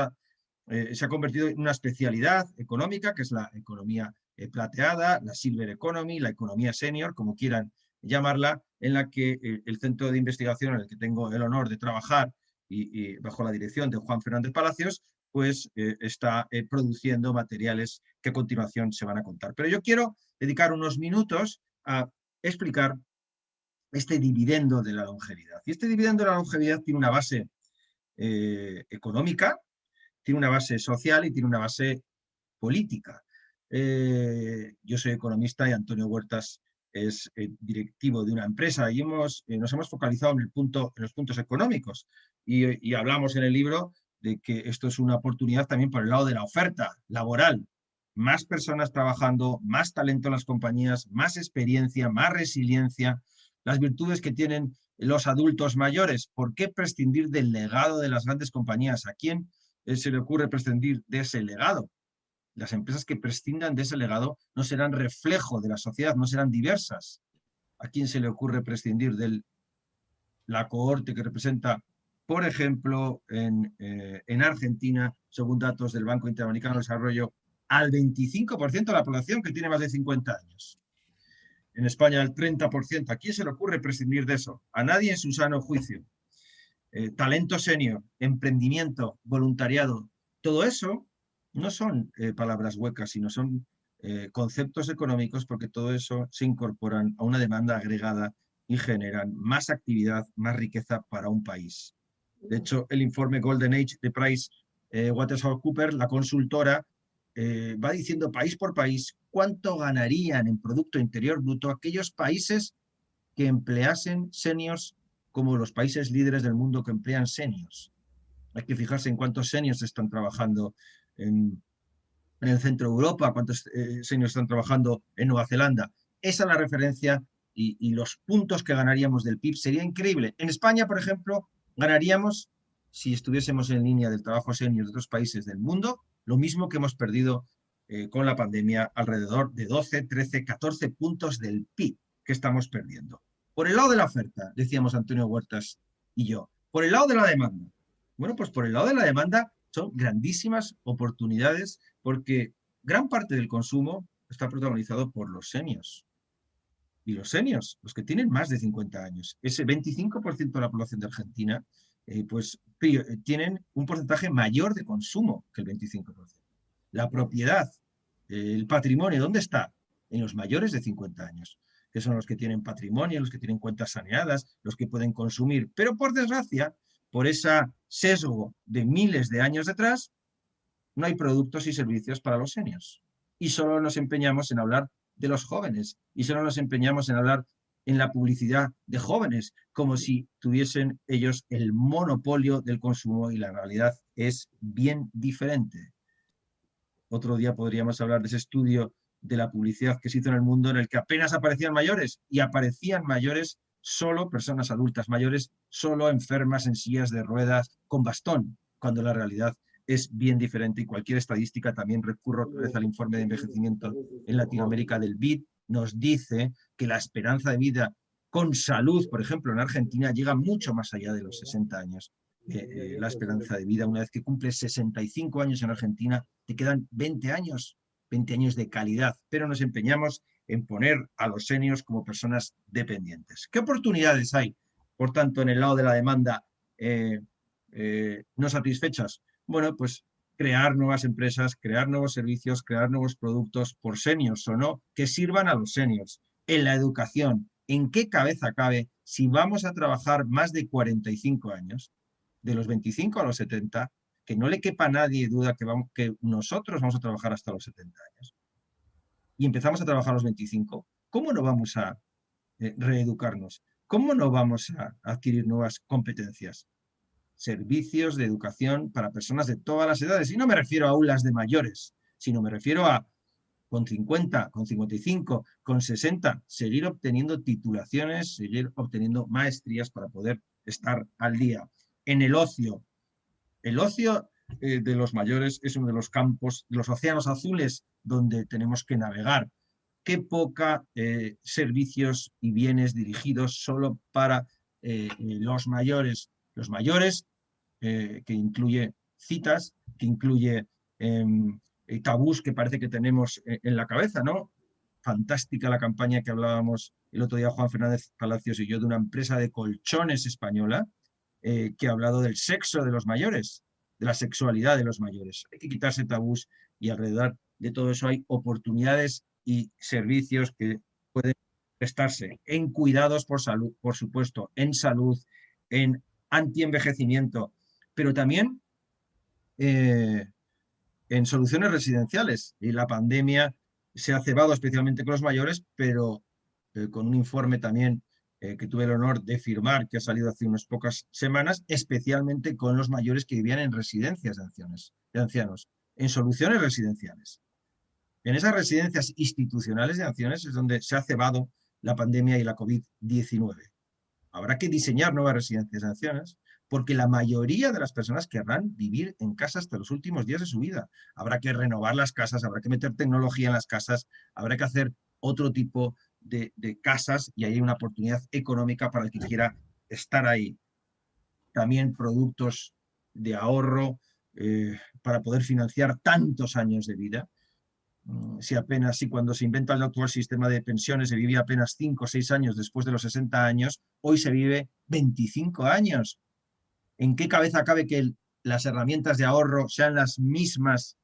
Speaker 6: se ha convertido en una especialidad económica, que es la economía plateada, la silver economy, la economía senior, como quieran llamarla, en la que el centro de investigación en el que tengo el honor de trabajar y bajo la dirección de Juan Fernández Palacios, pues está produciendo materiales que a continuación se van a contar. Pero yo quiero dedicar unos minutos a explicar este dividendo de la longevidad. Y este dividendo de la longevidad tiene una base económica, tiene una base social y tiene una base política. Yo soy economista y Antonio Huertas es directivo de una empresa y nos hemos focalizado en los puntos económicos y hablamos en el libro de que esto es una oportunidad también por el lado de la oferta laboral. Más personas trabajando, más talento en las compañías, más experiencia, más resiliencia, las virtudes que tienen los adultos mayores. ¿Por qué prescindir del legado de las grandes compañías? ¿A quién se le ocurre prescindir de ese legado? Las empresas que prescindan de ese legado no serán reflejo de la sociedad, no serán diversas. ¿A quién se le ocurre prescindir de la cohorte que representa, por ejemplo, en Argentina, según datos del Banco Interamericano de Desarrollo, al 25% de la población que tiene más de 50 años? En España, al 30%. ¿A quién se le ocurre prescindir de eso? A nadie en su sano juicio. Talento senior, emprendimiento, voluntariado, todo eso no son palabras huecas, sino son conceptos económicos, porque todo eso se incorporan a una demanda agregada y generan más actividad, más riqueza para un país. De hecho, el informe Golden Age de PricewaterhouseCoopers, la consultora, va diciendo país por país cuánto ganarían en Producto Interior Bruto aquellos países que empleasen seniors como los países líderes del mundo que emplean seniors. Hay que fijarse en cuántos seniors están trabajando en el centro de Europa, cuántos seniors están trabajando en Nueva Zelanda. Esa es la referencia y los puntos que ganaríamos del PIB sería increíble. En España, por ejemplo, ganaríamos, si estuviésemos en línea del trabajo senior de otros países del mundo, lo mismo que hemos perdido con la pandemia, alrededor de 12, 13, 14 puntos del PIB que estamos perdiendo. Por el lado de la oferta, decíamos Antonio Huertas y yo. Por el lado de la demanda. Bueno, pues por el lado de la demanda son grandísimas oportunidades porque gran parte del consumo está protagonizado por los seniors. Y los seniors, los que tienen más de 50 años, ese 25% de la población de Argentina pues tienen un porcentaje mayor de consumo que el 25%. La propiedad, el patrimonio, ¿dónde está? En los mayores de 50 años, que son los que tienen patrimonio, los que tienen cuentas saneadas, los que pueden consumir. Pero por desgracia, por ese sesgo de miles de años detrás, no hay productos y servicios para los seniors. Y solo nos empeñamos en hablar de los jóvenes, y solo nos empeñamos en hablar en la publicidad de jóvenes, como si tuviesen ellos el monopolio del consumo, y la realidad es bien diferente. Otro día podríamos hablar de ese estudio de la publicidad que se hizo en el mundo, en el que apenas aparecían mayores, y aparecían mayores solo personas adultas mayores, solo enfermas en sillas de ruedas con bastón, cuando la realidad es bien diferente. Y cualquier estadística, también recurro otra vez al informe de envejecimiento en Latinoamérica del BID, nos dice que la esperanza de vida con salud, por ejemplo, en Argentina, llega mucho más allá de los 60 años. La esperanza de vida, una vez que cumples 65 años en Argentina, te quedan 20 años de calidad, pero nos empeñamos en poner a los seniors como personas dependientes. ¿Qué oportunidades hay, por tanto, en el lado de la demanda no satisfechas? Bueno, pues crear nuevas empresas, crear nuevos servicios, crear nuevos productos, por seniors o no, que sirvan a los seniors. En la educación, ¿en qué cabeza cabe si vamos a trabajar más de 45 años, de los 25 a los 70, que no le quepa a nadie duda que nosotros vamos a trabajar hasta los 70 años, y empezamos a trabajar a los 25, ¿cómo no vamos a reeducarnos? ¿Cómo no vamos a adquirir nuevas competencias? Servicios de educación para personas de todas las edades. Y no me refiero a aulas de mayores, sino me refiero a, con 50, con 55, con 60, seguir obteniendo titulaciones, seguir obteniendo maestrías para poder estar al día. En el ocio de los mayores es uno de los campos, de los océanos azules, donde tenemos que navegar. Qué poca servicios y bienes dirigidos solo para los mayores. Los mayores, que incluye citas, que incluye tabús que parece que tenemos en la cabeza, ¿no? Fantástica la campaña que hablábamos el otro día Juan Fernández Palacios y yo, de una empresa de colchones española, que ha hablado del sexo de los mayores, de la sexualidad de los mayores. Hay que quitarse tabús, y alrededor de todo eso hay oportunidades y servicios que pueden prestarse en cuidados por salud, por supuesto, en salud, en antienvejecimiento, pero también en soluciones residenciales. Y la pandemia se ha cebado especialmente con los mayores, pero con un informe también que tuve el honor de firmar, que ha salido hace unas pocas semanas, especialmente con los mayores que vivían en residencias de ancianos, en soluciones residenciales. En esas residencias institucionales de ancianos es donde se ha cebado la pandemia y la COVID-19. Habrá que diseñar nuevas residencias de ancianos, porque la mayoría de las personas querrán vivir en casa hasta los últimos días de su vida. Habrá que renovar las casas, habrá que meter tecnología en las casas, habrá que hacer otro tipo de casas, y hay una oportunidad económica para el que quiera estar ahí. También productos de ahorro para poder financiar tantos años de vida. Si cuando se inventa el actual sistema de pensiones se vivía apenas 5 o 6 años después de los 60 años, hoy se vive 25 años. ¿En qué cabeza cabe que las herramientas de ahorro sean las mismas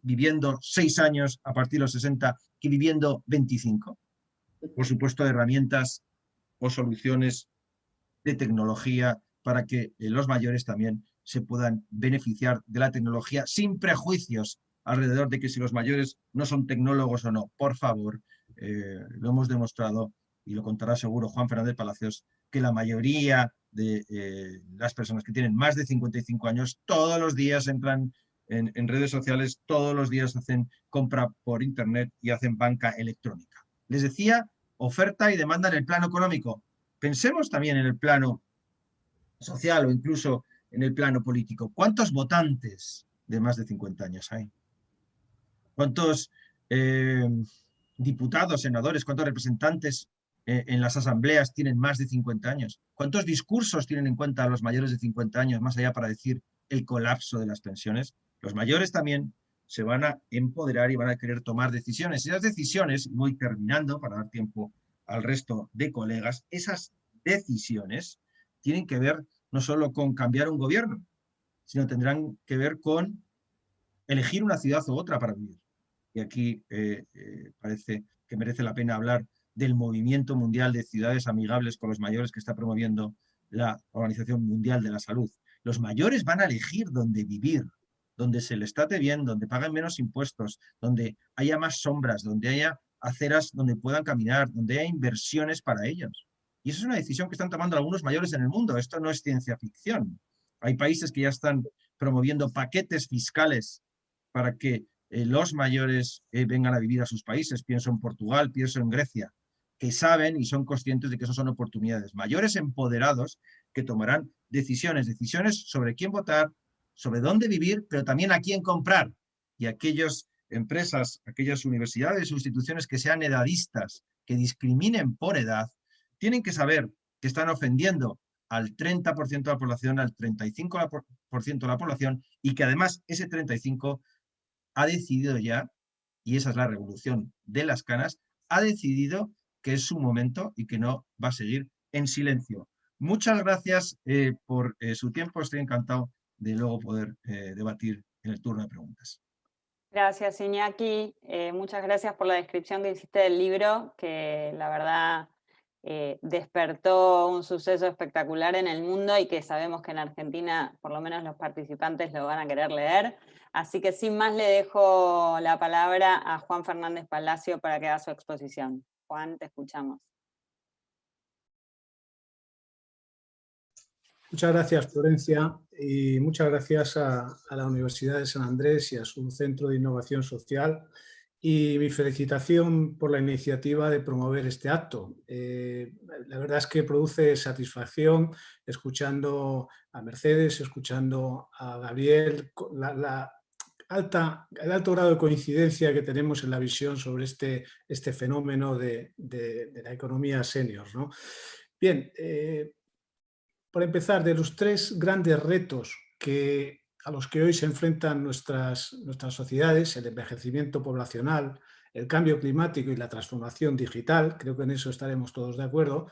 Speaker 6: viviendo 6 años a partir de los 60 que viviendo 25? Por supuesto, herramientas o soluciones de tecnología para que los mayores también se puedan beneficiar de la tecnología sin prejuicios alrededor de que si los mayores no son tecnólogos o no. Por favor, lo hemos demostrado, y lo contará seguro Juan Fernández Palacios, que la mayoría de las personas que tienen más de 55 años todos los días entran en redes sociales, todos los días hacen compra por internet y hacen banca electrónica. Les decía, oferta y demanda en el plano económico. Pensemos también en el plano social o incluso en el plano político. ¿Cuántos votantes de más de 50 años hay? ¿Cuántos diputados, senadores, cuántos representantes en las asambleas tienen más de 50 años? ¿Cuántos discursos tienen en cuenta a los mayores de 50 años, más allá para decir el colapso de las pensiones? Los mayores también se van a empoderar y van a querer tomar decisiones. Y esas decisiones, voy terminando para dar tiempo al resto de colegas, esas decisiones tienen que ver no solo con cambiar un gobierno, sino tendrán que ver con elegir una ciudad u otra para vivir. Y aquí parece que merece la pena hablar del movimiento mundial de ciudades amigables con los mayores que está promoviendo la Organización Mundial de la Salud. Los mayores van a elegir dónde vivir, donde se les trate bien, donde paguen menos impuestos, donde haya más sombras, donde haya aceras donde puedan caminar, donde haya inversiones para ellos. Y eso es una decisión que están tomando algunos mayores en el mundo. Esto no es ciencia ficción. Hay países que ya están promoviendo paquetes fiscales para que los mayores vengan a vivir a sus países. Pienso en Portugal, pienso en Grecia, que saben y son conscientes de que eso son oportunidades. Mayores empoderados que tomarán decisiones sobre quién votar, sobre dónde vivir, pero también a quién comprar. Y aquellas empresas, aquellas universidades o instituciones que sean edadistas, que discriminen por edad, tienen que saber que están ofendiendo al 30% de la población, al 35% de la población, y que además ese 35% ha decidido ya, y esa es la revolución de las canas, ha decidido que es su momento y que no va a seguir en silencio. Muchas gracias por su tiempo. Estoy encantado de luego poder debatir en el turno de preguntas.
Speaker 1: Gracias, Iñaki. Muchas gracias por la descripción que hiciste del libro, que la verdad despertó un suceso espectacular en el mundo y que sabemos que en Argentina, por lo menos los participantes lo van a querer leer. Así que sin más le dejo la palabra a Juan Fernández Palacio para que haga su exposición. Juan, te escuchamos.
Speaker 7: Muchas gracias, Florencia, y muchas gracias a la Universidad de San Andrés y a su Centro de Innovación Social, y mi felicitación por la iniciativa de promover este acto. La verdad es que produce satisfacción escuchando a Mercedes, escuchando a Gabriel, el alto grado de coincidencia que tenemos en la visión sobre este fenómeno de la economía senior, ¿no? Bien, por empezar, de los tres grandes retos a los que hoy se enfrentan nuestras sociedades, el envejecimiento poblacional, el cambio climático y la transformación digital, creo que en eso estaremos todos de acuerdo,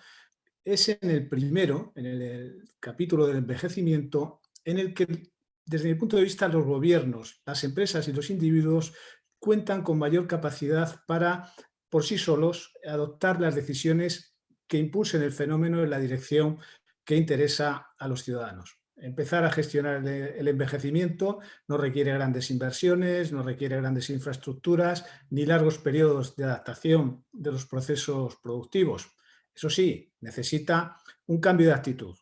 Speaker 7: es en el primero, en el capítulo del envejecimiento, en el que, desde mi punto de vista, los gobiernos, las empresas y los individuos cuentan con mayor capacidad para, por sí solos, adoptar las decisiones que impulsen el fenómeno en la dirección que interesa a los ciudadanos. Empezar a gestionar el envejecimiento no requiere grandes inversiones, no requiere grandes infraestructuras, ni largos periodos de adaptación de los procesos productivos. Eso sí, necesita un cambio de actitud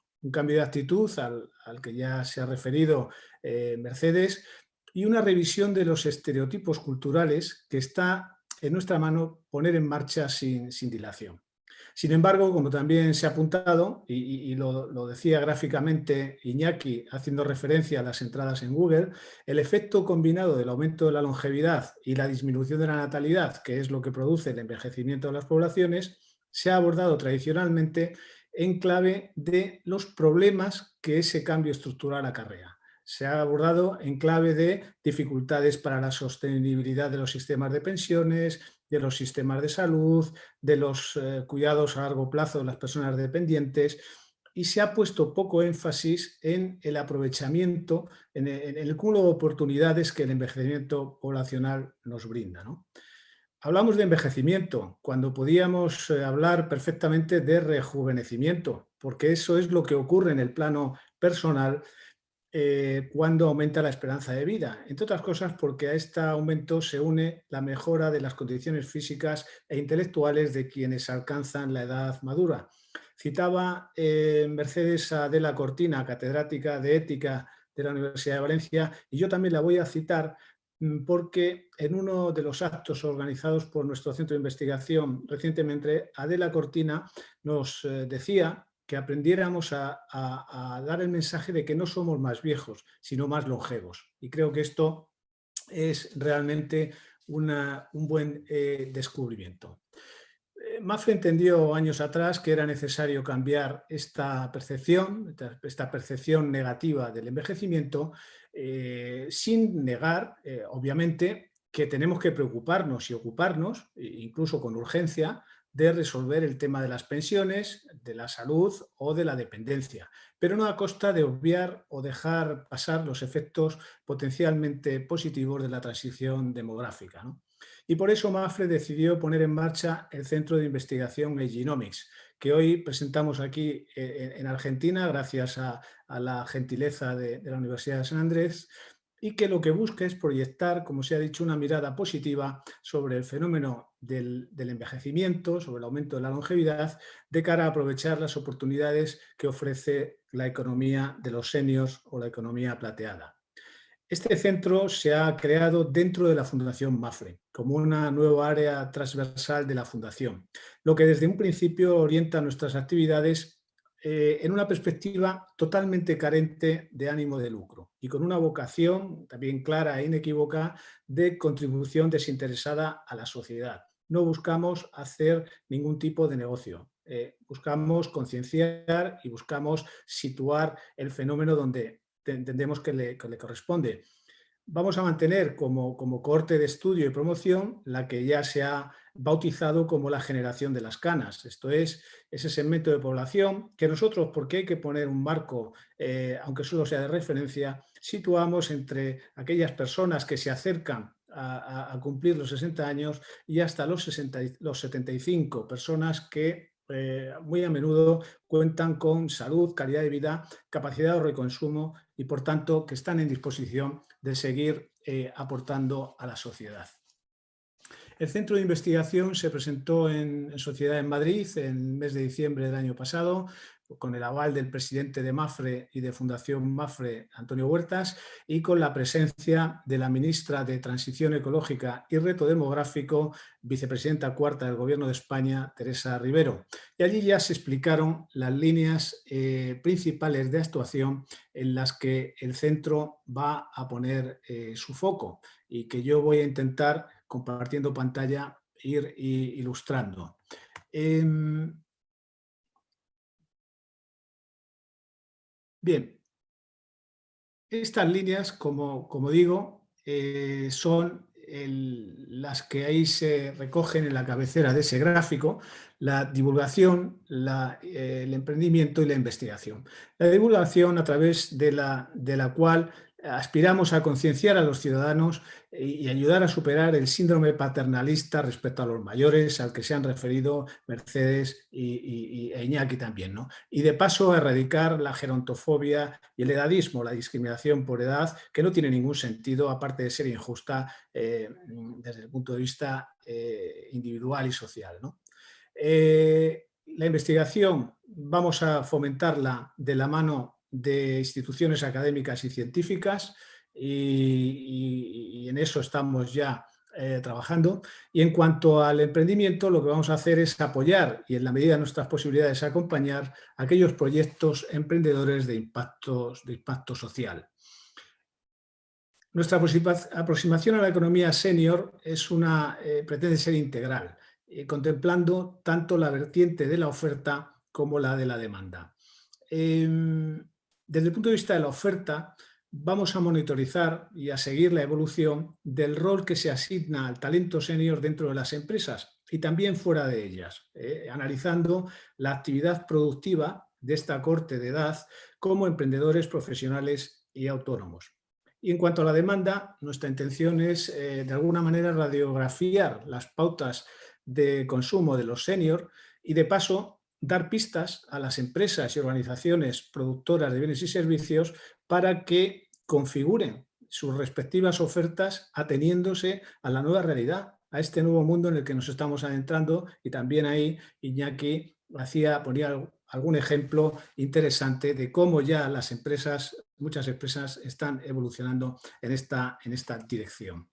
Speaker 7: al que ya se ha referido Mercedes, y una revisión de los estereotipos culturales que está en nuestra mano poner en marcha sin dilación. Sin embargo, como también se ha apuntado, y lo decía gráficamente Iñaki haciendo referencia a las entradas en Google, el efecto combinado del aumento de la longevidad y la disminución de la natalidad, que es lo que produce el envejecimiento de las poblaciones, se ha abordado tradicionalmente en clave de los problemas que ese cambio estructural acarrea. Se ha abordado en clave de dificultades para la sostenibilidad de los sistemas de pensiones, de los sistemas de salud, de los cuidados a largo plazo de las personas dependientes, y se ha puesto poco énfasis en el aprovechamiento, en el cúmulo de oportunidades que el envejecimiento poblacional nos brinda, ¿no? Hablamos de envejecimiento cuando podíamos hablar perfectamente de rejuvenecimiento, porque eso es lo que ocurre en el plano personal cuando aumenta la esperanza de vida, entre otras cosas porque a este aumento se une la mejora de las condiciones físicas e intelectuales de quienes alcanzan la edad madura. Citaba Mercedes a Adela Cortina, catedrática de Ética de la Universidad de Valencia, y yo también la voy a citar porque en uno de los actos organizados por nuestro centro de investigación recientemente, Adela Cortina nos decía que aprendiéramos a dar el mensaje de que no somos más viejos, sino más longevos. Y creo que esto es realmente un buen descubrimiento. Mafre entendió años atrás que era necesario cambiar esta percepción negativa del envejecimiento, sin negar, obviamente, que tenemos que preocuparnos y ocuparnos, incluso con urgencia, de resolver el tema de las pensiones, de la salud o de la dependencia, pero no a costa de obviar o dejar pasar los efectos potencialmente positivos de la transición demográfica, ¿no? Y por eso MAPFRE decidió poner en marcha el Centro de Investigación Genomics, que hoy presentamos aquí en Argentina gracias a la gentileza de la Universidad de San Andrés, y que lo que busca es proyectar, como se ha dicho, una mirada positiva sobre el fenómeno del envejecimiento, sobre el aumento de la longevidad, de cara a aprovechar las oportunidades que ofrece la economía de los seniors o la economía plateada. Este centro se ha creado dentro de la Fundación MAPFRE, como una nueva área transversal de la Fundación, lo que desde un principio orienta nuestras actividades en una perspectiva totalmente carente de ánimo de lucro y con una vocación también clara e inequívoca de contribución desinteresada a la sociedad. No buscamos hacer ningún tipo de negocio, buscamos concienciar y buscamos situar el fenómeno donde entendemos que le corresponde. Vamos a mantener como cohorte de estudio y promoción la que ya se ha bautizado como la generación de las canas. Esto es ese segmento de población que nosotros, porque hay que poner un marco, aunque solo sea de referencia, situamos entre aquellas personas que se acercan a cumplir los 60 años y hasta los 75 personas que muy a menudo cuentan con salud, calidad de vida, capacidad de ahorro y consumo y, por tanto, que están en disposición de seguir aportando a la sociedad. El centro de investigación se presentó en Sociedad en Madrid en el mes de diciembre del año pasado, con el aval del presidente de MAPFRE y de Fundación MAPFRE, Antonio Huertas, y con la presencia de la ministra de Transición Ecológica y Reto Demográfico, vicepresidenta cuarta del Gobierno de España, Teresa Rivero. Y allí ya se explicaron las líneas principales de actuación en las que el centro va a poner su foco y que yo voy a intentar, compartiendo pantalla, ir ilustrando. Bien, estas líneas, como digo, son las que ahí se recogen en la cabecera de ese gráfico: la divulgación, el emprendimiento y la investigación. La divulgación, a través de la cual aspiramos a concienciar a los ciudadanos y ayudar a superar el síndrome paternalista respecto a los mayores, al que se han referido Mercedes e Iñaki también, ¿no? Y de paso a erradicar la gerontofobia y el edadismo, la discriminación por edad, que no tiene ningún sentido, aparte de ser injusta desde el punto de vista individual y social, ¿no? La investigación vamos a fomentarla de la mano de instituciones académicas y científicas y en eso estamos ya trabajando. Y en cuanto al emprendimiento, lo que vamos a hacer es apoyar y, en la medida de nuestras posibilidades, acompañar aquellos proyectos emprendedores de impacto social. Nuestra aproximación a la economía senior pretende ser integral, contemplando tanto la vertiente de la oferta como la de la demanda. Desde el punto de vista de la oferta, vamos a monitorizar y a seguir la evolución del rol que se asigna al talento senior dentro de las empresas y también fuera de ellas, analizando la actividad productiva de esta cohorte de edad como emprendedores profesionales y autónomos. Y en cuanto a la demanda, nuestra intención es, de alguna manera, radiografiar las pautas de consumo de los senior y, de paso, dar pistas a las empresas y organizaciones productoras de bienes y servicios para que configuren sus respectivas ofertas ateniéndose a la nueva realidad, a este nuevo mundo en el que nos estamos adentrando. Y también ahí Iñaki ponía algún ejemplo interesante de cómo ya muchas empresas están evolucionando en esta dirección.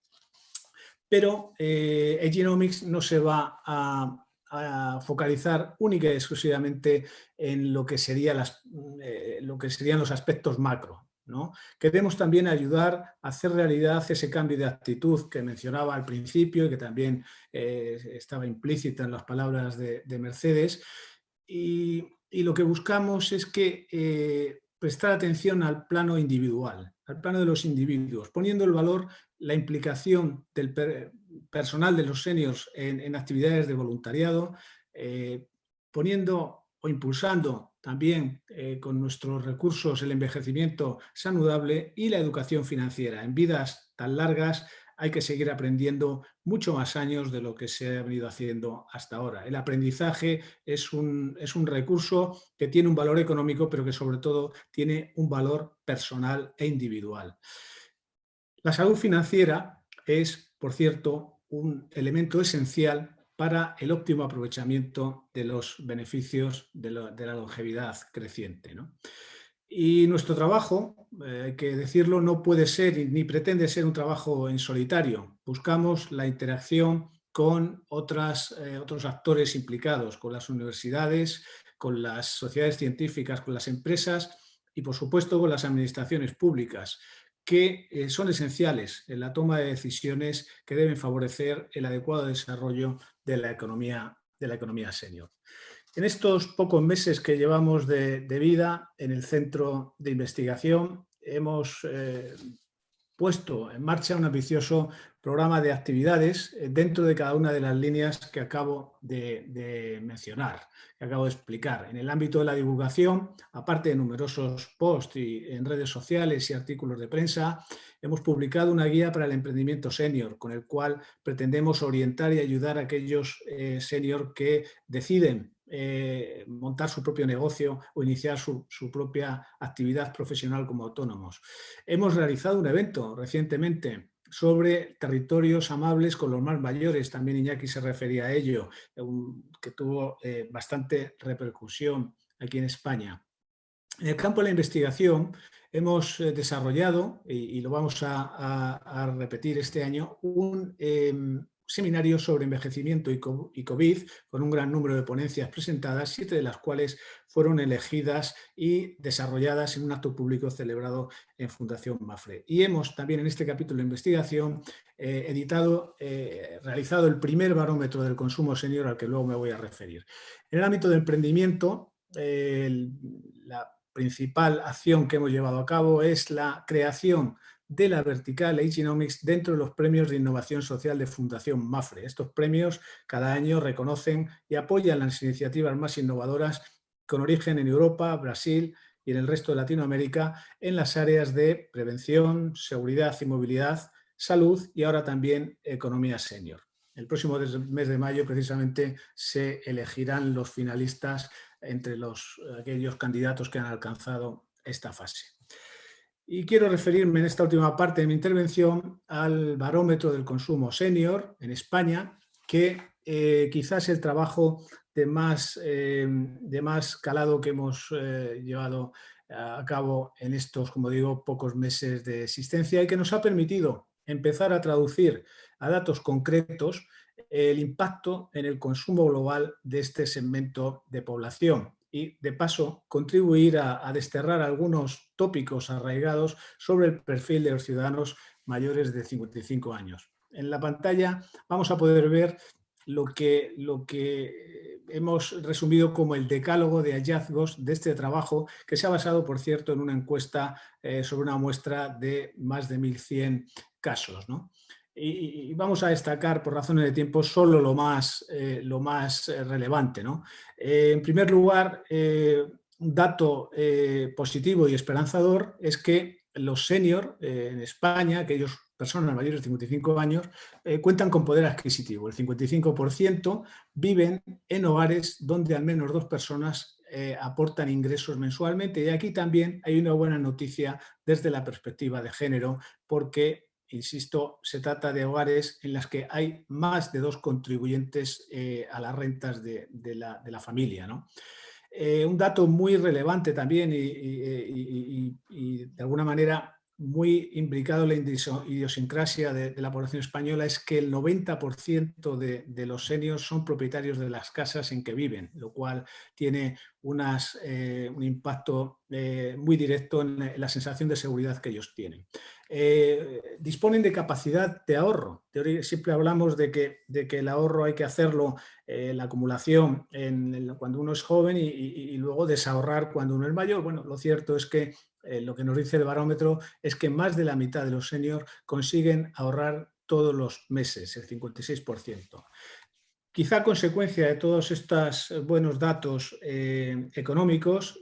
Speaker 7: Pero Genomics no se va a focalizar única y exclusivamente en lo que serían los aspectos macro, ¿no? Queremos también ayudar a hacer realidad ese cambio de actitud que mencionaba al principio y que también estaba implícita en las palabras de Mercedes. Y lo que buscamos es que prestar atención al plano individual, al plano de los individuos, poniendo el valor, la implicación del personal de los seniors en actividades de voluntariado, poniendo o impulsando también con nuestros recursos el envejecimiento saludable y la educación financiera. En vidas tan largas hay que seguir aprendiendo mucho más años de lo que se ha venido haciendo hasta ahora. El aprendizaje es un recurso que tiene un valor económico, pero que sobre todo tiene un valor personal e individual. La salud financiera es, por cierto, un elemento esencial para el óptimo aprovechamiento de los beneficios de la longevidad creciente, ¿no? Y nuestro trabajo, hay que decirlo, no puede ser ni pretende ser un trabajo en solitario. Buscamos la interacción con otros actores implicados, con las universidades, con las sociedades científicas, con las empresas y, por supuesto, con las administraciones públicas, que son esenciales en la toma de decisiones que deben favorecer el adecuado desarrollo de la economía senior. En estos pocos meses que llevamos de vida en el centro de investigación, hemos puesto en marcha un ambicioso programa de actividades dentro de cada una de las líneas que acabo de mencionar, que acabo de explicar. En el ámbito de la divulgación, aparte de numerosos posts en redes sociales y artículos de prensa, hemos publicado una guía para el emprendimiento senior, con el cual pretendemos orientar y ayudar a aquellos senior que deciden montar su propio negocio o iniciar su propia actividad profesional como autónomos. Hemos realizado un evento recientemente sobre territorios amables con los más mayores, también Iñaki se refería a ello, que tuvo bastante repercusión aquí en España. En el campo de la investigación hemos desarrollado, y lo vamos a repetir este año, un seminario sobre envejecimiento y COVID, con un gran número de ponencias presentadas, 7 de las cuales fueron elegidas y desarrolladas en un acto público celebrado en Fundación Mapfre. Y hemos también en este capítulo de investigación realizado el primer barómetro del consumo senior al que luego me voy a referir. En el ámbito del emprendimiento, la principal acción que hemos llevado a cabo es la creación de la vertical Agenomics dentro de los premios de innovación social de Fundación Mapfre. Estos premios cada año reconocen y apoyan las iniciativas más innovadoras con origen en Europa, Brasil y en el resto de Latinoamérica en las áreas de prevención, seguridad y movilidad, salud y ahora también economía senior. El próximo mes de mayo precisamente se elegirán los finalistas entre aquellos candidatos que han alcanzado esta fase. Y quiero referirme en esta última parte de mi intervención al barómetro del consumo senior en España, que quizás es el trabajo de más calado que hemos llevado a cabo en estos, como digo, pocos meses de existencia y que nos ha permitido empezar a traducir a datos concretos el impacto en el consumo global de este segmento de población y, de paso, contribuir a desterrar algunos tópicos arraigados sobre el perfil de los ciudadanos mayores de 55 años. En la pantalla vamos a poder ver lo que hemos resumido como el decálogo de hallazgos de este trabajo, que se ha basado, por cierto, en una encuesta sobre una muestra de más de 1.100 casos, ¿no? Y vamos a destacar, por razones de tiempo, solo lo más relevante, ¿no? En primer lugar, un dato positivo y esperanzador es que los senior en España, aquellas personas mayores de 55 años, cuentan con poder adquisitivo. El 55% viven en hogares donde al menos 2 personas aportan ingresos mensualmente. Y aquí también hay una buena noticia desde la perspectiva de género, porque, insisto, se trata de hogares en los que hay más de 2 contribuyentes a las rentas de la familia, ¿no? Un dato muy relevante también y de alguna manera muy implicado en la idiosincrasia de la población española es que el 90% de los seniors son propietarios de las casas en que viven, lo cual tiene un impacto muy directo en la sensación de seguridad que ellos tienen. Disponen de capacidad de ahorro. Siempre hablamos de que el ahorro hay que hacerlo, la acumulación cuando uno es joven y luego desahorrar cuando uno es mayor. Bueno, lo cierto es que lo que nos dice el barómetro es que más de la mitad de los seniors consiguen ahorrar todos los meses, el 56%. quizá a consecuencia de todos estos buenos datos económicos,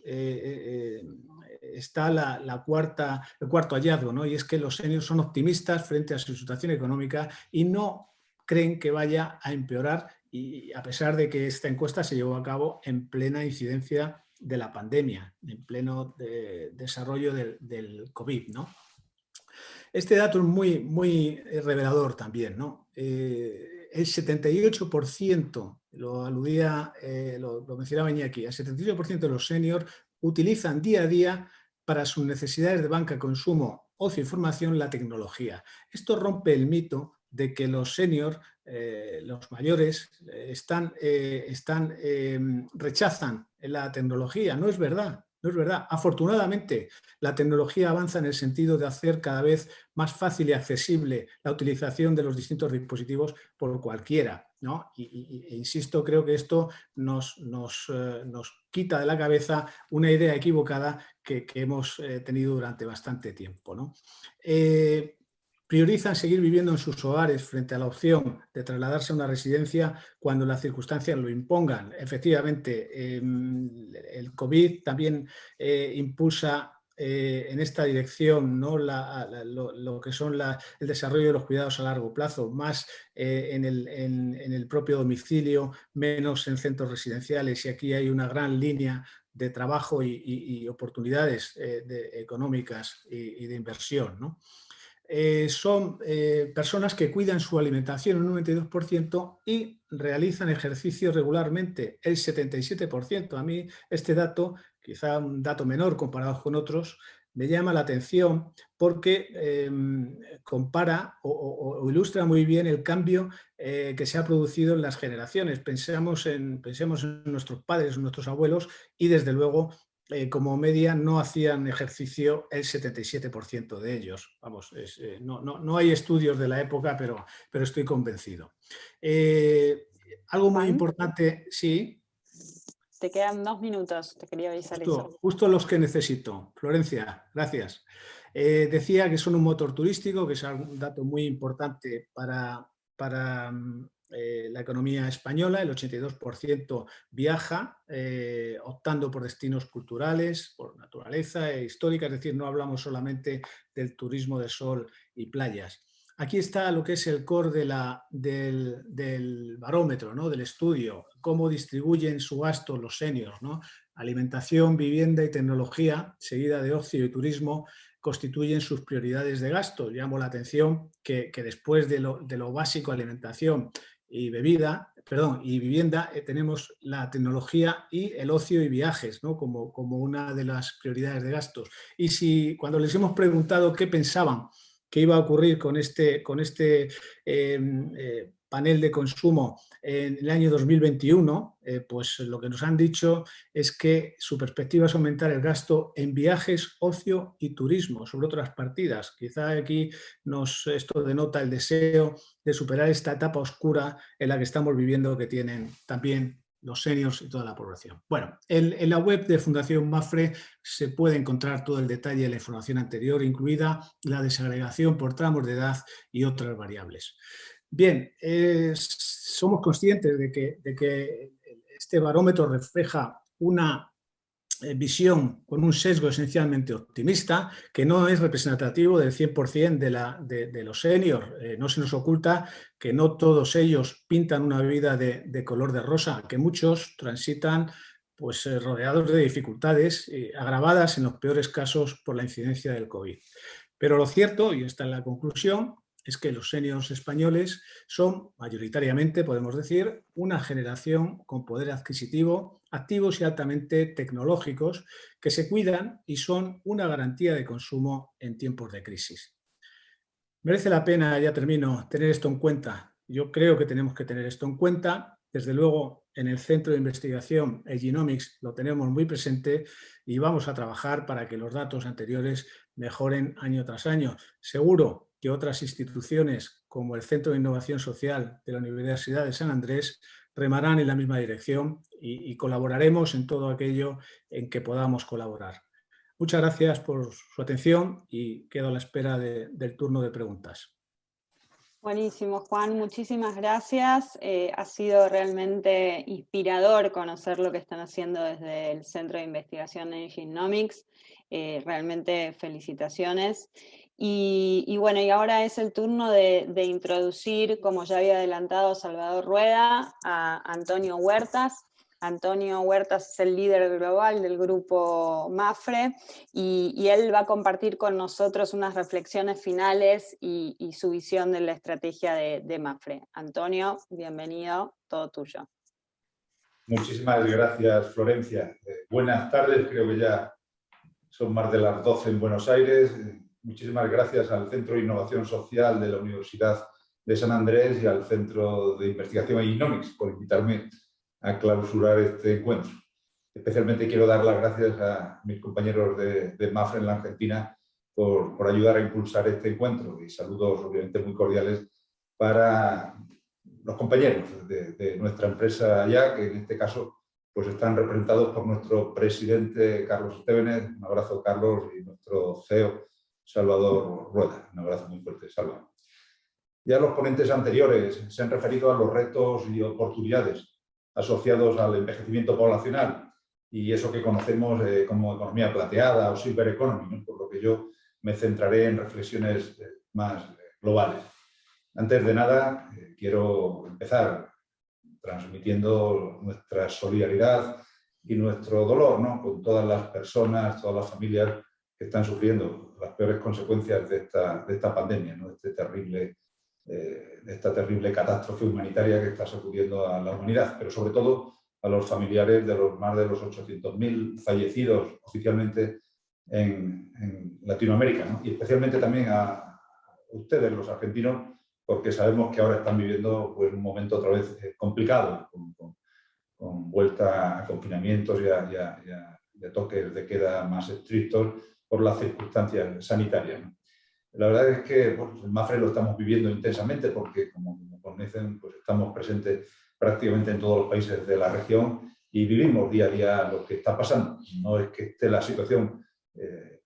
Speaker 7: está el cuarto hallazgo, ¿no? Y es que los seniors son optimistas frente a su situación económica y no creen que vaya a empeorar, y a pesar de que esta encuesta se llevó a cabo en plena incidencia de la pandemia, en pleno desarrollo del COVID, ¿no? Este dato es muy revelador también, ¿no? El 78%, lo aludía, lo mencionaba Iñaki, el 78% de los seniors utilizan día a día para sus necesidades de banca, consumo, ocio y formación la tecnología. Esto rompe el mito de que los seniors, los mayores, rechazan la tecnología. No es verdad. No es verdad. Afortunadamente, la tecnología avanza en el sentido de hacer cada vez más fácil y accesible la utilización de los distintos dispositivos por cualquiera, ¿no? E insisto, creo que esto nos quita de la cabeza una idea equivocada que hemos tenido durante bastante tiempo, ¿no? Priorizan seguir viviendo en sus hogares frente a la opción de trasladarse a una residencia cuando las circunstancias lo impongan. Efectivamente, el COVID también impulsa en esta dirección, ¿no? Lo que son el desarrollo de los cuidados a largo plazo, más en el propio domicilio, menos en centros residenciales, y aquí hay una gran línea de trabajo y oportunidades económicas y de inversión, ¿no? Son personas que cuidan su alimentación en un 92% y realizan ejercicio regularmente el 77%. A mí este dato, quizá un dato menor comparado con otros, me llama la atención porque compara o ilustra muy bien el cambio que se ha producido en las generaciones. Pensemos en nuestros padres, en nuestros abuelos, y desde luego como media no hacían ejercicio el 77% de ellos. Vamos, no hay estudios de la época, pero estoy convencido. Algo muy importante, sí.
Speaker 1: Te quedan 2 minutos, te quería avisar eso.
Speaker 7: Justo los que necesito. Florencia, gracias. Decía que son un motor turístico, que es un dato muy importante para la economía española. El 82% viaja optando por destinos culturales, por naturaleza e histórica, es decir, no hablamos solamente del turismo de sol y playas. Aquí está lo que es el core del barómetro, ¿no? Del estudio, cómo distribuyen su gasto los seniors, ¿no? Alimentación, vivienda y tecnología, seguida de ocio y turismo, constituyen sus prioridades de gasto. Llamo la atención que después de lo básico, alimentación y vivienda, tenemos la tecnología y el ocio y viajes, ¿no? como una de las prioridades de gastos. Y cuando les hemos preguntado qué pensaban que iba a ocurrir con este panel de consumo en el año 2021, pues lo que nos han dicho es que su perspectiva es aumentar el gasto en viajes, ocio y turismo sobre otras partidas. Quizá aquí esto denota el deseo de superar esta etapa oscura en la que estamos viviendo, que tienen también los seniors y toda la población. Bueno, en la web de Fundación Mapfre se puede encontrar todo el detalle de la información anterior, incluida la desagregación por tramos de edad y otras variables. Bien, somos conscientes de que este barómetro refleja una visión con un sesgo esencialmente optimista, que no es representativo del 100% de los seniors. No se nos oculta que no todos ellos pintan una vida de color de rosa, que muchos transitan pues, rodeados de dificultades agravadas en los peores casos por la incidencia del COVID. Pero lo cierto, y esta es la conclusión, es que los seniors españoles son mayoritariamente, podemos decir, una generación con poder adquisitivo, activos y altamente tecnológicos, que se cuidan y son una garantía de consumo en tiempos de crisis. Merece la pena, ya termino, tener esto en cuenta. Yo creo que tenemos que tener esto en cuenta. Desde luego, en el Centro de Investigación Genomics lo tenemos muy presente y vamos a trabajar para que los datos anteriores mejoren año tras año. Seguro que otras instituciones, como el Centro de Innovación Social de la Universidad de San Andrés, remarán en la misma dirección y colaboraremos en todo aquello en que podamos colaborar. Muchas gracias por su atención y quedo a la espera del turno de preguntas.
Speaker 1: Buenísimo, Juan, muchísimas gracias. Ha sido realmente inspirador conocer lo que están haciendo desde el Centro de Investigación en Genomics. Realmente felicitaciones. Y bueno, y ahora es el turno de introducir, como ya había adelantado Salvador Rueda, a Antonio Huertas. Antonio Huertas es el líder global del grupo MAFRE y él va a compartir con nosotros unas reflexiones finales y su visión de la estrategia de MAFRE. Antonio, bienvenido, todo tuyo.
Speaker 8: Muchísimas gracias, Florencia. Buenas tardes, creo que ya son más de las 12 en Buenos Aires. Muchísimas gracias al Centro de Innovación Social de la Universidad de San Andrés y al Centro de Investigación en Genomics por invitarme a clausurar este encuentro. Especialmente quiero dar las gracias a mis compañeros de MAFRE en la Argentina por ayudar a impulsar este encuentro y saludos obviamente muy cordiales para los compañeros de nuestra empresa allá, que en este caso pues están representados por nuestro presidente Carlos Estévenez. Un abrazo, Carlos, y nuestro CEO Salvador Rueda. Un abrazo muy fuerte, Salvador. Ya los ponentes anteriores se han referido a los retos y oportunidades asociados al envejecimiento poblacional y eso que conocemos como economía plateada o silver economy, ¿no? Por lo que yo me centraré en reflexiones más globales. Antes de nada, quiero empezar transmitiendo nuestra solidaridad y nuestro dolor, ¿no? Con todas las personas, todas las familias que están sufriendo las peores consecuencias de esta pandemia, ¿no? De esta terrible catástrofe humanitaria que está sacudiendo a la humanidad, pero sobre todo a los familiares de los más de los 800.000 fallecidos oficialmente en Latinoamérica, ¿no? Y especialmente también a ustedes, los argentinos, porque sabemos que ahora están viviendo pues, un momento otra vez complicado, con vuelta a confinamientos y a toques de queda más estrictos por las circunstancias sanitarias, ¿no? La verdad es que bueno, el MAFRE lo estamos viviendo intensamente porque, como conocen, pues estamos presentes prácticamente en todos los países de la región y vivimos día a día lo que está pasando. No es que esté la situación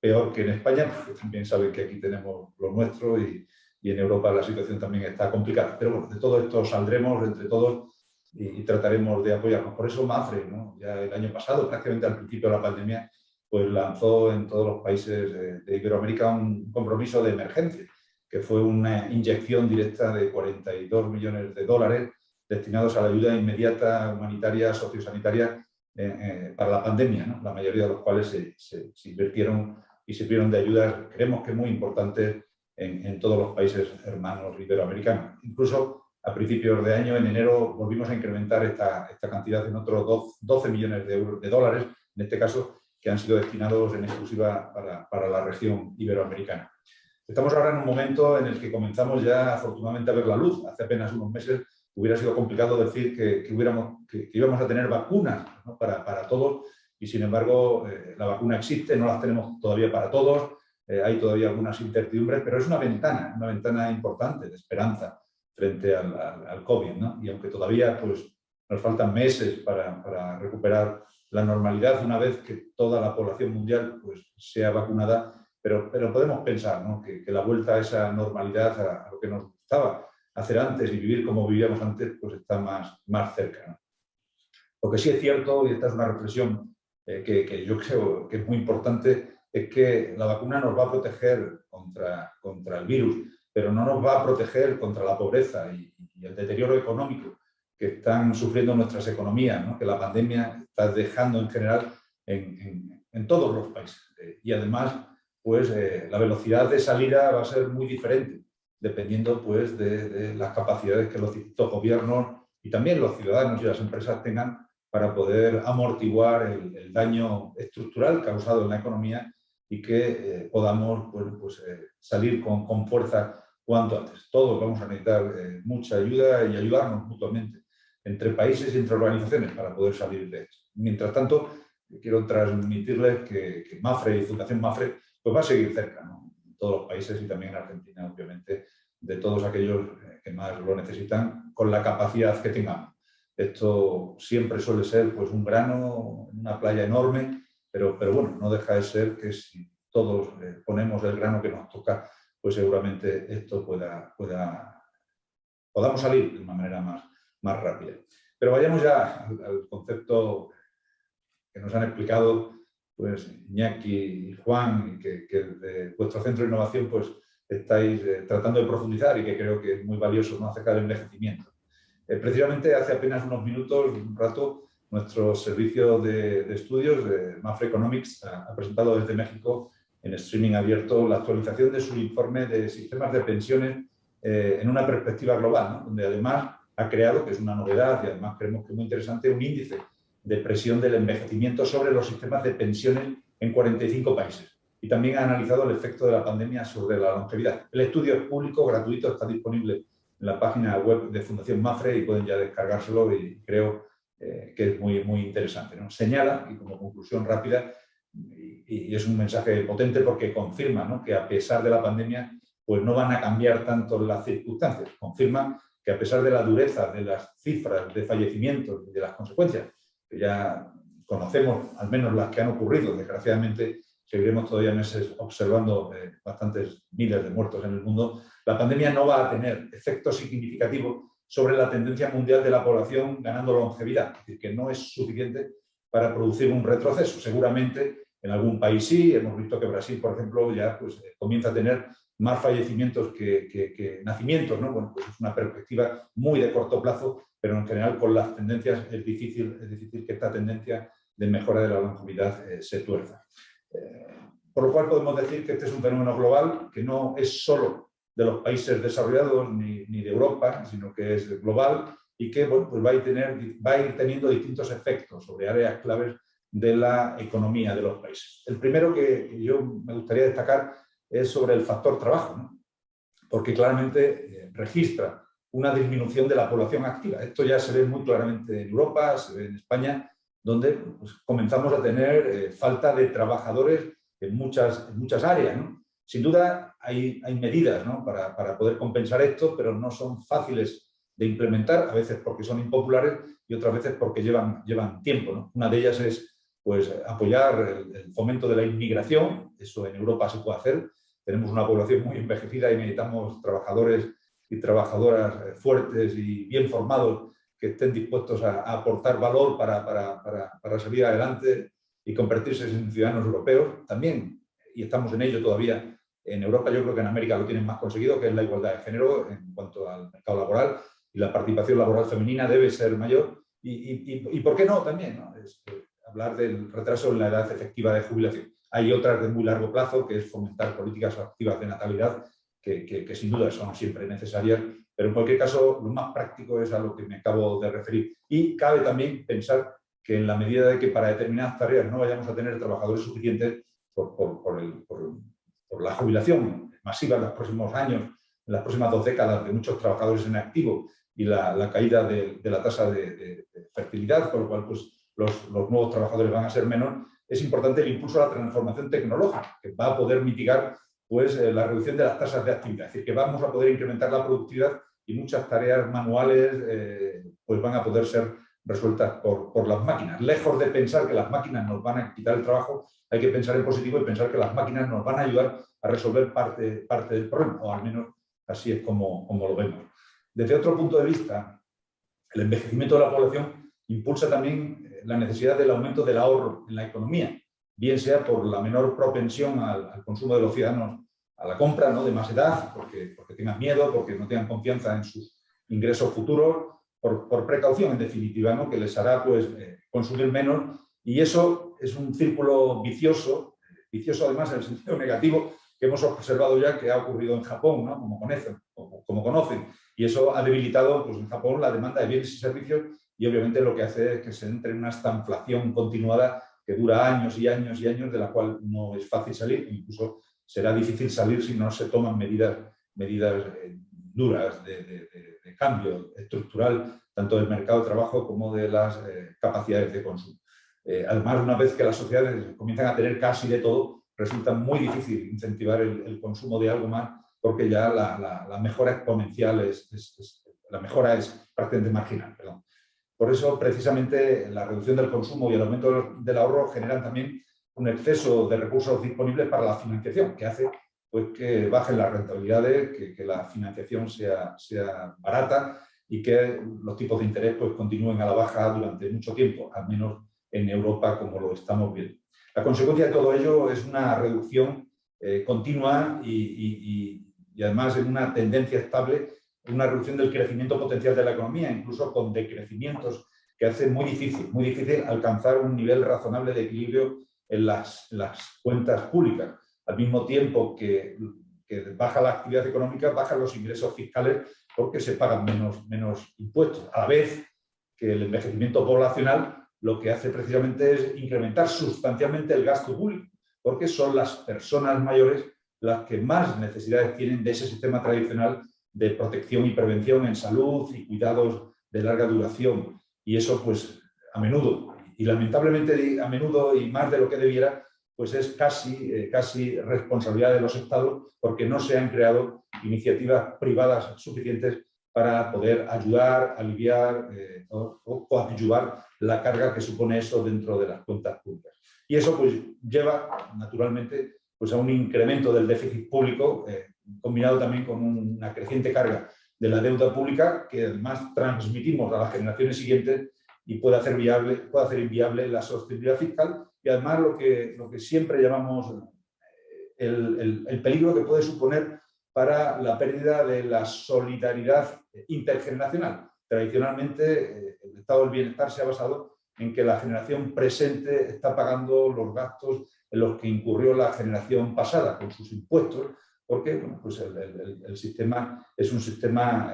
Speaker 8: peor que en España, porque también saben que aquí tenemos lo nuestro y en Europa la situación también está complicada. Pero bueno, de todo esto saldremos entre todos y trataremos de apoyarnos. Por eso MAFRE, ¿no? Ya el año pasado, prácticamente al principio de la pandemia, pues lanzó en todos los países de Iberoamérica un compromiso de emergencia, que fue una inyección directa de 42 millones de dólares destinados a la ayuda inmediata, humanitaria, sociosanitaria para la pandemia, ¿no? La mayoría de los cuales se invirtieron y sirvieron de ayudas, creemos que muy importantes en todos los países hermanos iberoamericanos. Incluso a principios de año, en enero, volvimos a incrementar esta cantidad en otros 12 millones de dólares, en este caso, que han sido destinados en exclusiva para la región iberoamericana. Estamos ahora en un momento en el que comenzamos ya afortunadamente a ver la luz. Hace apenas unos meses hubiera sido complicado decir que íbamos a tener vacunas, ¿no? para todos y sin embargo la vacuna existe, no las tenemos todavía para todos, hay todavía algunas incertidumbres, pero es una ventana importante de esperanza frente al COVID, ¿no? Y aunque todavía pues, nos faltan meses para recuperar la normalidad una vez que toda la población mundial pues, sea vacunada, pero podemos pensar, ¿no? que la vuelta a esa normalidad, a lo que nos gustaba hacer antes y vivir como vivíamos antes, pues está más cerca, ¿no? Lo que sí es cierto, y esta es una reflexión que yo creo que es muy importante, es que la vacuna nos va a proteger contra el virus, pero no nos va a proteger contra la pobreza y el deterioro económico que están sufriendo nuestras economías, ¿no? Que la pandemia está dejando en general en todos los países. Y además, pues la velocidad de salida va a ser muy diferente, dependiendo pues, de las capacidades que los distintos gobiernos y también los ciudadanos y las empresas tengan para poder amortiguar el daño estructural causado en la economía y que podamos pues, salir con fuerza cuanto antes. Todos vamos a necesitar mucha ayuda y ayudarnos mutuamente entre países y entre organizaciones para poder salir de esto. Mientras tanto, quiero transmitirles que MAFRE y Fundación MAFRE pues va a seguir cerca, ¿no? En todos los países y también en Argentina, obviamente, de todos aquellos que más lo necesitan, con la capacidad que tengamos. Esto siempre suele ser pues, un grano en una playa enorme, pero bueno, no deja de ser que si todos ponemos el grano que nos toca, pues seguramente esto pueda podamos salir de una manera más rápida. Pero vayamos ya al concepto que nos han explicado pues, Iñaki y Juan, y que de vuestro centro de innovación pues, estáis tratando de profundizar y que creo que es muy valioso, ¿no?, acerca del envejecimiento. Precisamente hace apenas unos minutos, un rato, nuestro servicio de estudios de Mapfre Economics ha presentado desde México en streaming abierto la actualización de su informe de sistemas de pensiones en una perspectiva global, ¿no?, donde además ha creado, que es una novedad y además creemos que es muy interesante, un índice de presión del envejecimiento sobre los sistemas de pensiones en 45 países. Y también ha analizado el efecto de la pandemia sobre la longevidad. El estudio es público, gratuito, está disponible en la página web de Fundación Mapfre y pueden ya descargárselo y creo que es muy interesante, ¿no? Señala, y como conclusión rápida, y es un mensaje potente porque confirma, ¿no?, que a pesar de la pandemia pues no van a cambiar tanto las circunstancias. Confirma que a pesar de la dureza de las cifras de fallecimientos y de las consecuencias, que ya conocemos, al menos las que han ocurrido, desgraciadamente seguiremos todavía meses observando bastantes miles de muertos en el mundo, la pandemia no va a tener efectos significativos sobre la tendencia mundial de la población ganando longevidad, es decir, que no es suficiente para producir un retroceso. Seguramente en algún país sí, hemos visto que Brasil, por ejemplo, ya pues, comienza a tener más fallecimientos que nacimientos, ¿no? Bueno, pues es una perspectiva muy de corto plazo, pero en general con las tendencias es difícil que esta tendencia de mejora de la longevidad se tuerza. Por lo cual podemos decir que este es un fenómeno global que no es solo de los países desarrollados ni de Europa, sino que es global y que bueno, pues va a ir teniendo distintos efectos sobre áreas claves de la economía de los países. El primero que yo me gustaría destacar es sobre el factor trabajo, ¿no? Porque claramente registra una disminución de la población activa. Esto ya se ve muy claramente en Europa, se ve en España, donde pues, comenzamos a tener falta de trabajadores en muchas áreas, ¿no? Sin duda hay medidas, ¿no?, para poder compensar esto, pero no son fáciles de implementar, a veces porque son impopulares y otras veces porque llevan tiempo, ¿no? Una de ellas es pues, apoyar el fomento de la inmigración. Eso en Europa se puede hacer. Tenemos una población muy envejecida y necesitamos trabajadores y trabajadoras fuertes y bien formados que estén dispuestos a aportar valor para salir adelante y convertirse en ciudadanos europeos. También, y estamos en ello todavía, en Europa, yo creo que en América lo tienen más conseguido, que es la igualdad de género en cuanto al mercado laboral, y la participación laboral femenina debe ser mayor. Y ¿por qué no? También, ¿no? Hablar del retraso en la edad efectiva de jubilación. Hay otras de muy largo plazo, que es fomentar políticas activas de natalidad, que sin duda son siempre necesarias, pero en cualquier caso lo más práctico es a lo que me acabo de referir. Y cabe también pensar que en la medida de que para determinadas tareas no vayamos a tener trabajadores suficientes por la jubilación masiva en los próximos años, en las próximas 2 décadas de muchos trabajadores en activo y la caída de la tasa de fertilidad, con lo cual pues, los nuevos trabajadores van a ser menos, es importante el impulso a la transformación tecnológica, que va a poder mitigar pues, la reducción de las tasas de actividad. Es decir, que vamos a poder incrementar la productividad y muchas tareas manuales pues van a poder ser resueltas por las máquinas. Lejos de pensar que las máquinas nos van a quitar el trabajo, hay que pensar en positivo y pensar que las máquinas nos van a ayudar a resolver parte del problema, o al menos así es como lo vemos. Desde otro punto de vista, el envejecimiento de la población impulsa también la necesidad del aumento del ahorro en la economía, bien sea por la menor propensión al consumo de los ciudadanos a la compra, ¿no?, de más edad, porque tengan miedo, porque no tengan confianza en sus ingresos futuros, por precaución, en definitiva, ¿no?, que les hará pues, consumir menos, y eso es un círculo vicioso además en el sentido negativo, que hemos observado ya que ha ocurrido en Japón, ¿no?, como conocen, y eso ha debilitado pues, en Japón la demanda de bienes y servicios, y obviamente lo que hace es que se entre en una estanflación continuada que dura años y años y años, de la cual no es fácil salir, incluso será difícil salir si no se toman medidas duras de cambio estructural, tanto del mercado de trabajo como de las capacidades de consumo. Además, una vez que las sociedades comienzan a tener casi de todo, resulta muy difícil incentivar el consumo de algo más, porque ya la mejora exponencial la mejora es prácticamente marginal. Perdón. Por eso, precisamente, la reducción del consumo y el aumento del ahorro generan también un exceso de recursos disponibles para la financiación, que hace pues que bajen las rentabilidades, que la financiación sea barata y que los tipos de interés pues continúen a la baja durante mucho tiempo, al menos en Europa como lo estamos viendo. La consecuencia de todo ello es una reducción continua y además en una tendencia estable, una reducción del crecimiento potencial de la economía, incluso con decrecimientos que hacen muy difícil alcanzar un nivel razonable de equilibrio en las cuentas públicas. Al mismo tiempo que baja la actividad económica, bajan los ingresos fiscales porque se pagan menos impuestos. A la vez que el envejecimiento poblacional lo que hace precisamente es incrementar sustancialmente el gasto público, porque son las personas mayores las que más necesidades tienen de ese sistema tradicional de protección y prevención en salud y cuidados de larga duración. Y eso, pues, a menudo, y lamentablemente a menudo y más de lo que debiera, pues es casi responsabilidad de los Estados, porque no se han creado iniciativas privadas suficientes para poder ayudar, aliviar o coadyuvar la carga que supone eso dentro de las cuentas públicas. Y eso pues lleva, naturalmente, pues a un incremento del déficit público, combinado también con una creciente carga de la deuda pública, que además transmitimos a las generaciones siguientes y puede hacer inviable la sostenibilidad fiscal, y además lo que siempre llamamos el peligro que puede suponer para la pérdida de la solidaridad intergeneracional. Tradicionalmente, el estado del bienestar se ha basado en que la generación presente está pagando los gastos en los que incurrió la generación pasada con sus impuestos, porque bueno, pues el sistema es un sistema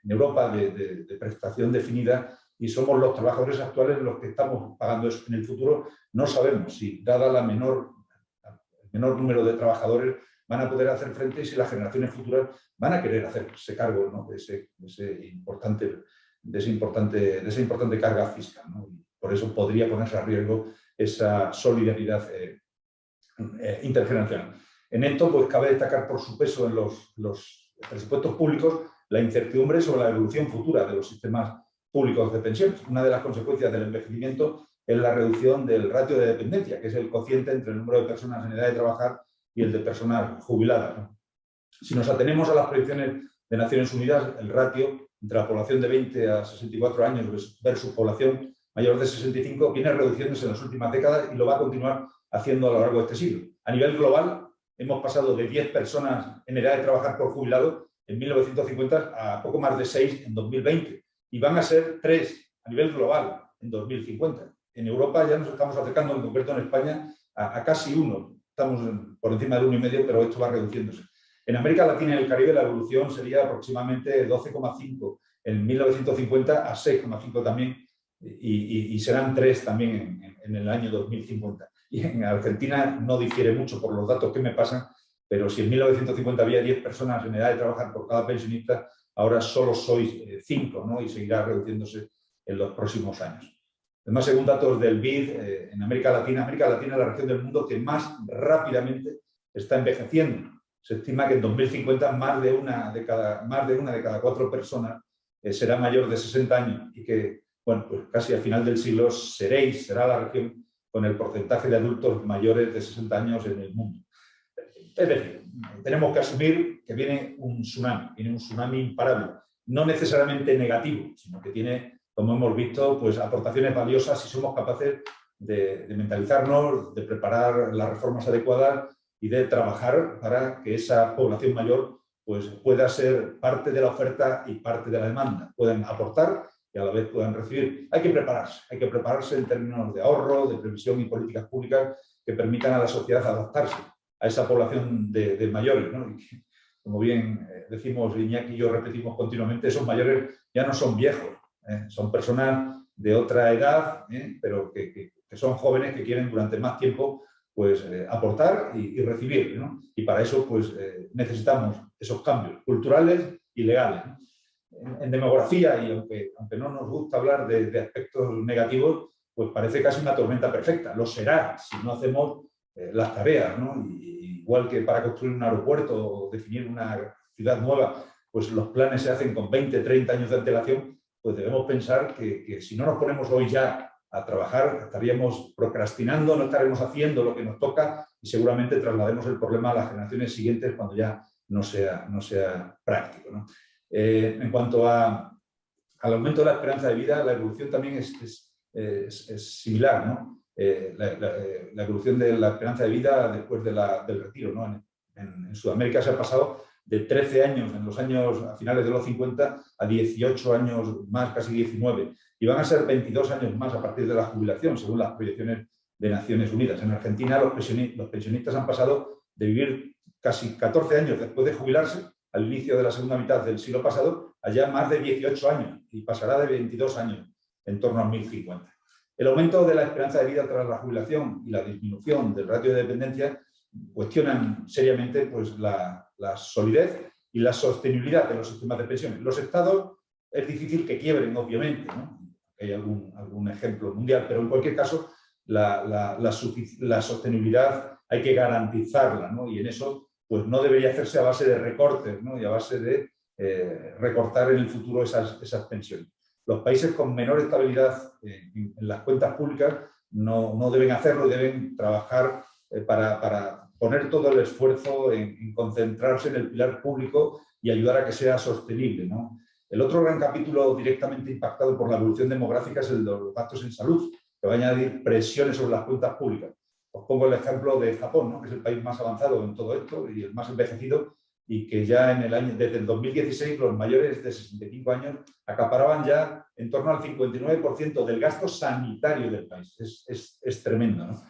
Speaker 8: en Europa de prestación definida y somos los trabajadores actuales los que estamos pagando eso. En el futuro no sabemos si, dada el menor número de trabajadores, van a poder hacer frente y si las generaciones futuras van a querer hacerse cargo, ¿no?, de esa importante carga fiscal, ¿no? Y por eso podría ponerse a riesgo esa solidaridad intergeneracional. En esto pues, cabe destacar por su peso en los presupuestos públicos la incertidumbre sobre la evolución futura de los sistemas públicos de pensiones. Una de las consecuencias del envejecimiento es la reducción del ratio de dependencia, que es el cociente entre el número de personas en edad de trabajar y el de personas jubiladas, ¿no? Si nos atenemos a las proyecciones de Naciones Unidas, el ratio entre la población de 20 a 64 años versus población mayor de 65 viene reduciéndose en las últimas décadas y lo va a continuar haciendo a lo largo de este siglo. A nivel global, hemos pasado de 10 personas en edad de trabajar por jubilado en 1950 a poco más de 6 en 2020 y van a ser 3 a nivel global en 2050. En Europa ya nos estamos acercando, en concreto en España, a casi 1. Estamos por encima del 1,5, pero esto va reduciéndose. En América Latina y el Caribe la evolución sería aproximadamente 12,5 en 1950 a 6,5 también y serán 3 también en el año 2050. Y en Argentina no difiere mucho por los datos que me pasan, pero si en 1950 había 10 personas en edad de trabajar por cada pensionista, ahora solo sois 5, ¿no? Y seguirá reduciéndose en los próximos años. Además, según datos del BID, en América Latina es la región del mundo que más rápidamente está envejeciendo. Se estima que en 2050 más de una de cada 4 personas será mayor de 60 años y que, bueno, pues casi al final del siglo será la región con el porcentaje de adultos mayores de 60 años en el mundo. Es decir, tenemos que asumir que viene un tsunami imparable, no necesariamente negativo, sino que tiene, como hemos visto, pues aportaciones valiosas si somos capaces de mentalizarnos, de preparar las reformas adecuadas y de trabajar para que esa población mayor pues, pueda ser parte de la oferta y parte de la demanda, puedan aportar y a la vez puedan recibir. Hay que prepararse en términos de ahorro, de previsión y políticas públicas que permitan a la sociedad adaptarse a esa población de mayores, ¿no? Y que, como bien decimos, Iñaki y yo repetimos continuamente, esos mayores ya no son viejos, son personas de otra edad, pero que son jóvenes que quieren durante más tiempo pues, aportar y recibir, ¿no? Y para eso pues, necesitamos esos cambios culturales y legales, ¿no? En demografía, y aunque no nos gusta hablar de aspectos negativos, pues parece casi una tormenta perfecta. Lo será si no hacemos las tareas, ¿no? Y igual que para construir un aeropuerto o definir una ciudad nueva, pues los planes se hacen con 20, 30 años de antelación, pues debemos pensar que si no nos ponemos hoy ya a trabajar, estaríamos procrastinando, no estaremos haciendo lo que nos toca y seguramente traslademos el problema a las generaciones siguientes cuando ya no sea práctico, ¿no? En cuanto al aumento de la esperanza de vida, la evolución también es similar, ¿no? La evolución de la esperanza de vida después del retiro, ¿no? En Sudamérica se ha pasado de 13 años a finales de los 50 a 18 años más, casi 19, y van a ser 22 años más a partir de la jubilación, según las proyecciones de Naciones Unidas. En Argentina los pensionistas han pasado de vivir casi 14 años después de jubilarse, al inicio de la segunda mitad del siglo pasado, a ya más de 18 años, y pasará de 22 años en torno a 1050. El aumento de la esperanza de vida tras la jubilación y la disminución del ratio de dependencia cuestionan seriamente pues, la solidez y la sostenibilidad de los sistemas de pensiones. Los estados es difícil que quiebren, obviamente, ¿no? Hay algún ejemplo mundial, pero en cualquier caso la sostenibilidad hay que garantizarla, ¿no? Y en eso pues, no debería hacerse a base de recortes, ¿no? Y a base de recortar en el futuro esas pensiones. Los países con menor estabilidad en las cuentas públicas no deben hacerlo y deben trabajar para poner todo el esfuerzo en concentrarse en el pilar público y ayudar a que sea sostenible, ¿no? El otro gran capítulo directamente impactado por la evolución demográfica es el de los gastos en salud, que va a añadir presiones sobre las cuentas públicas. Os pongo el ejemplo de Japón, ¿no? Que es el país más avanzado en todo esto y el más envejecido, y que ya desde el 2016 los mayores de 65 años acaparaban ya en torno al 59% del gasto sanitario del país. Es tremendo, ¿no?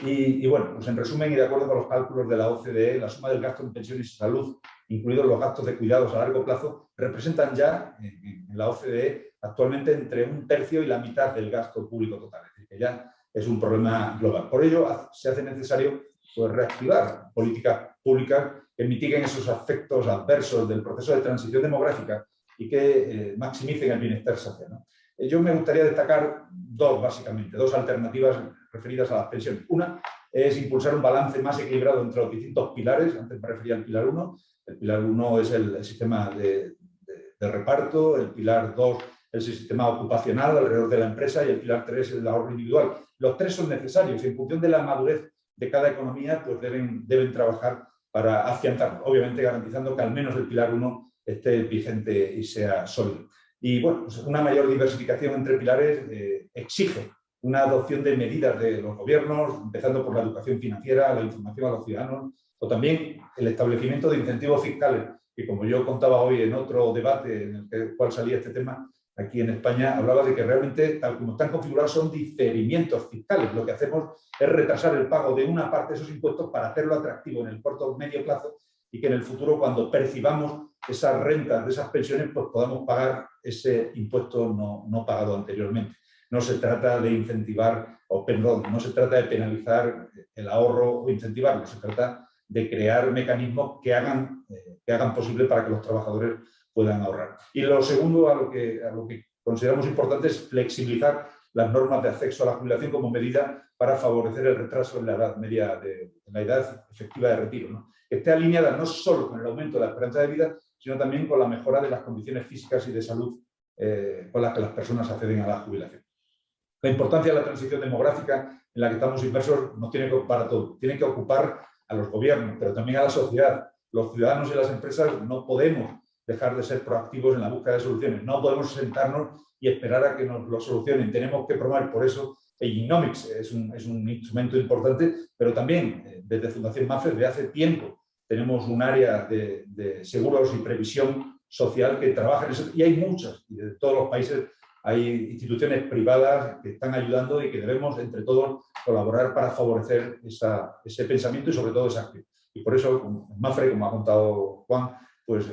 Speaker 8: Y bueno, pues en resumen y de acuerdo con los cálculos de la OCDE, la suma del gasto en pensiones y salud, incluidos los gastos de cuidados a largo plazo, representan ya en la OCDE actualmente entre 1/3 y la mitad del gasto público total. Es decir, que ya es un problema global. Por ello, se hace necesario pues, reactivar políticas públicas que mitiguen esos efectos adversos del proceso de transición demográfica y que maximicen el bienestar social, ¿no? Yo me gustaría destacar dos alternativas referidas a las pensiones. Una es impulsar un balance más equilibrado entre los distintos pilares. Antes me refería al pilar 1. El pilar 1 es el sistema de reparto, el pilar 2 es el sistema ocupacional alrededor de la empresa y el pilar 3 es el ahorro individual. Los tres son necesarios y en función de la madurez de cada economía pues deben trabajar para afianzarlo, obviamente garantizando que al menos el pilar 1 esté vigente y sea sólido. Y bueno, pues una mayor diversificación entre pilares exige una adopción de medidas de los gobiernos, empezando por la educación financiera, la información a los ciudadanos, o también el establecimiento de incentivos fiscales, que como yo contaba hoy en otro debate en el cual salía este tema, aquí en España hablaba de que realmente, tal como están configurados, son diferimientos fiscales. Lo que hacemos es retrasar el pago de una parte de esos impuestos para hacerlo atractivo en el corto o medio plazo y que en el futuro, cuando percibamos esas rentas de esas pensiones, pues podamos pagar ese impuesto no pagado anteriormente. No se trata de incentivar, no se trata de penalizar el ahorro o incentivarlo, se trata de crear mecanismos que hagan posible para que los trabajadores puedan ahorrar. Y lo segundo, a lo que consideramos importante, es flexibilizar las normas de acceso a la jubilación como medida para favorecer el retraso en la edad media, en la edad efectiva de retiro, ¿no? Que esté alineada no solo con el aumento de la esperanza de vida, sino también con la mejora de las condiciones físicas y de salud con las que las personas acceden a la jubilación. La importancia de la transición demográfica en la que estamos inmersos nos tiene que ocupar a todos. Tiene que ocupar a los gobiernos, pero también a la sociedad. Los ciudadanos y las empresas no podemos dejar de ser proactivos en la búsqueda de soluciones. No podemos sentarnos y esperar a que nos lo solucionen. Tenemos que promover, por eso, Economics es un instrumento importante, pero también desde Fundación Mapfre, desde hace tiempo, tenemos un área de seguros y previsión social que trabaja en eso, y hay muchas, y de todos los países hay instituciones privadas que están ayudando y que debemos, entre todos, colaborar para favorecer ese pensamiento y, sobre todo, esa acción. Y por eso, Mapfre, como ha contado Juan, pues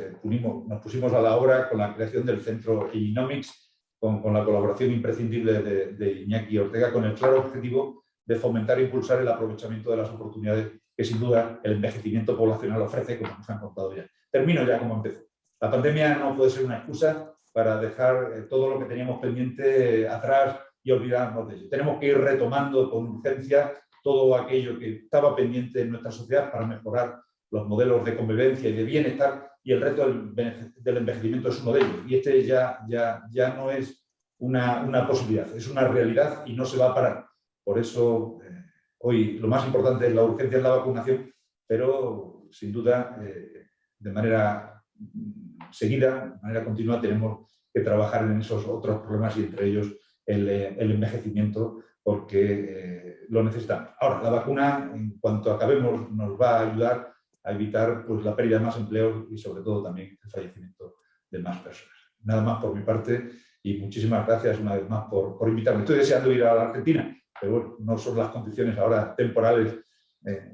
Speaker 8: nos pusimos a la obra con la creación del Centro Economics, con la colaboración imprescindible de Iñaki Ortega, con el claro objetivo de fomentar e impulsar el aprovechamiento de las oportunidades que, sin duda, el envejecimiento poblacional ofrece, como nos han contado ya. Termino ya como empecé. La pandemia no puede ser una excusa para dejar todo lo que teníamos pendiente atrás y olvidarnos de ello. Tenemos que ir retomando con urgencia todo aquello que estaba pendiente en nuestra sociedad para mejorar los modelos de convivencia y de bienestar, y el reto del envejecimiento es uno de ellos. Y este ya no es una posibilidad, es una realidad y no se va a parar. Por eso hoy lo más importante es la urgencia en la vacunación, pero sin duda de manera seguida, de manera continua, tenemos que trabajar en esos otros problemas y entre ellos el envejecimiento, porque lo necesitamos. Ahora, la vacuna, en cuanto acabemos, nos va a ayudar a evitar pues, la pérdida de más empleos y sobre todo también el fallecimiento de más personas. Nada más por mi parte y muchísimas gracias una vez más por invitarme. Estoy deseando ir a la Argentina, pero bueno, no son las condiciones ahora temporales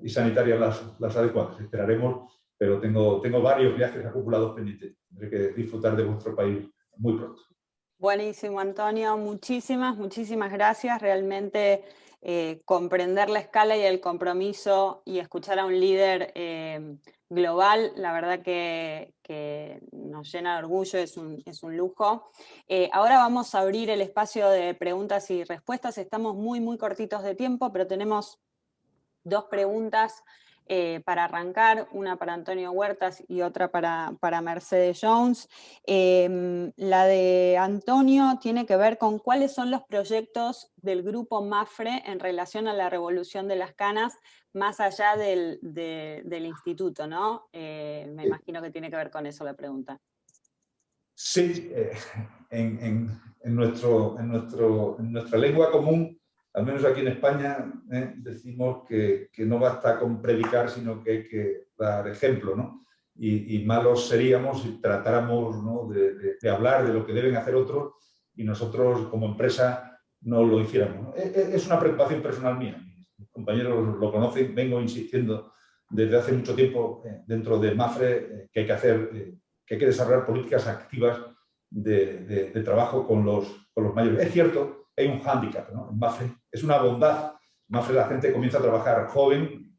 Speaker 8: y sanitarias las adecuadas. Esperaremos, pero tengo varios viajes acumulados pendientes. Tendré que disfrutar de vuestro país muy pronto.
Speaker 1: Buenísimo, Antonio. Muchísimas gracias. Realmente comprender la escala y el compromiso y escuchar a un líder global, la verdad que nos llena de orgullo, es un lujo. Ahora vamos a abrir el espacio de preguntas y respuestas. Estamos muy cortitos de tiempo, pero tenemos 2 preguntas para arrancar, una para Antonio Huertas y otra para Mercedes Jones. La de Antonio tiene que ver con cuáles son los proyectos del grupo MAPFRE en relación a la revolución de las canas, más allá del instituto, ¿no? Me imagino que tiene que ver con eso la pregunta.
Speaker 8: Sí, en nuestra lengua común, al menos aquí en España, decimos que no basta con predicar, sino que hay que dar ejemplo, ¿no? Y malos seríamos si tratáramos, ¿no?, de hablar de lo que deben hacer otros y nosotros como empresa no lo hiciéramos, ¿no? Es una preocupación personal mía. Mis compañeros lo conocen, vengo insistiendo desde hace mucho tiempo dentro de MAPFRE que hay que desarrollar políticas activas de trabajo con los mayores. Es cierto, hay un hándicap, ¿no? En MAPFRE es una bondad. En MAPFRE la gente comienza a trabajar joven,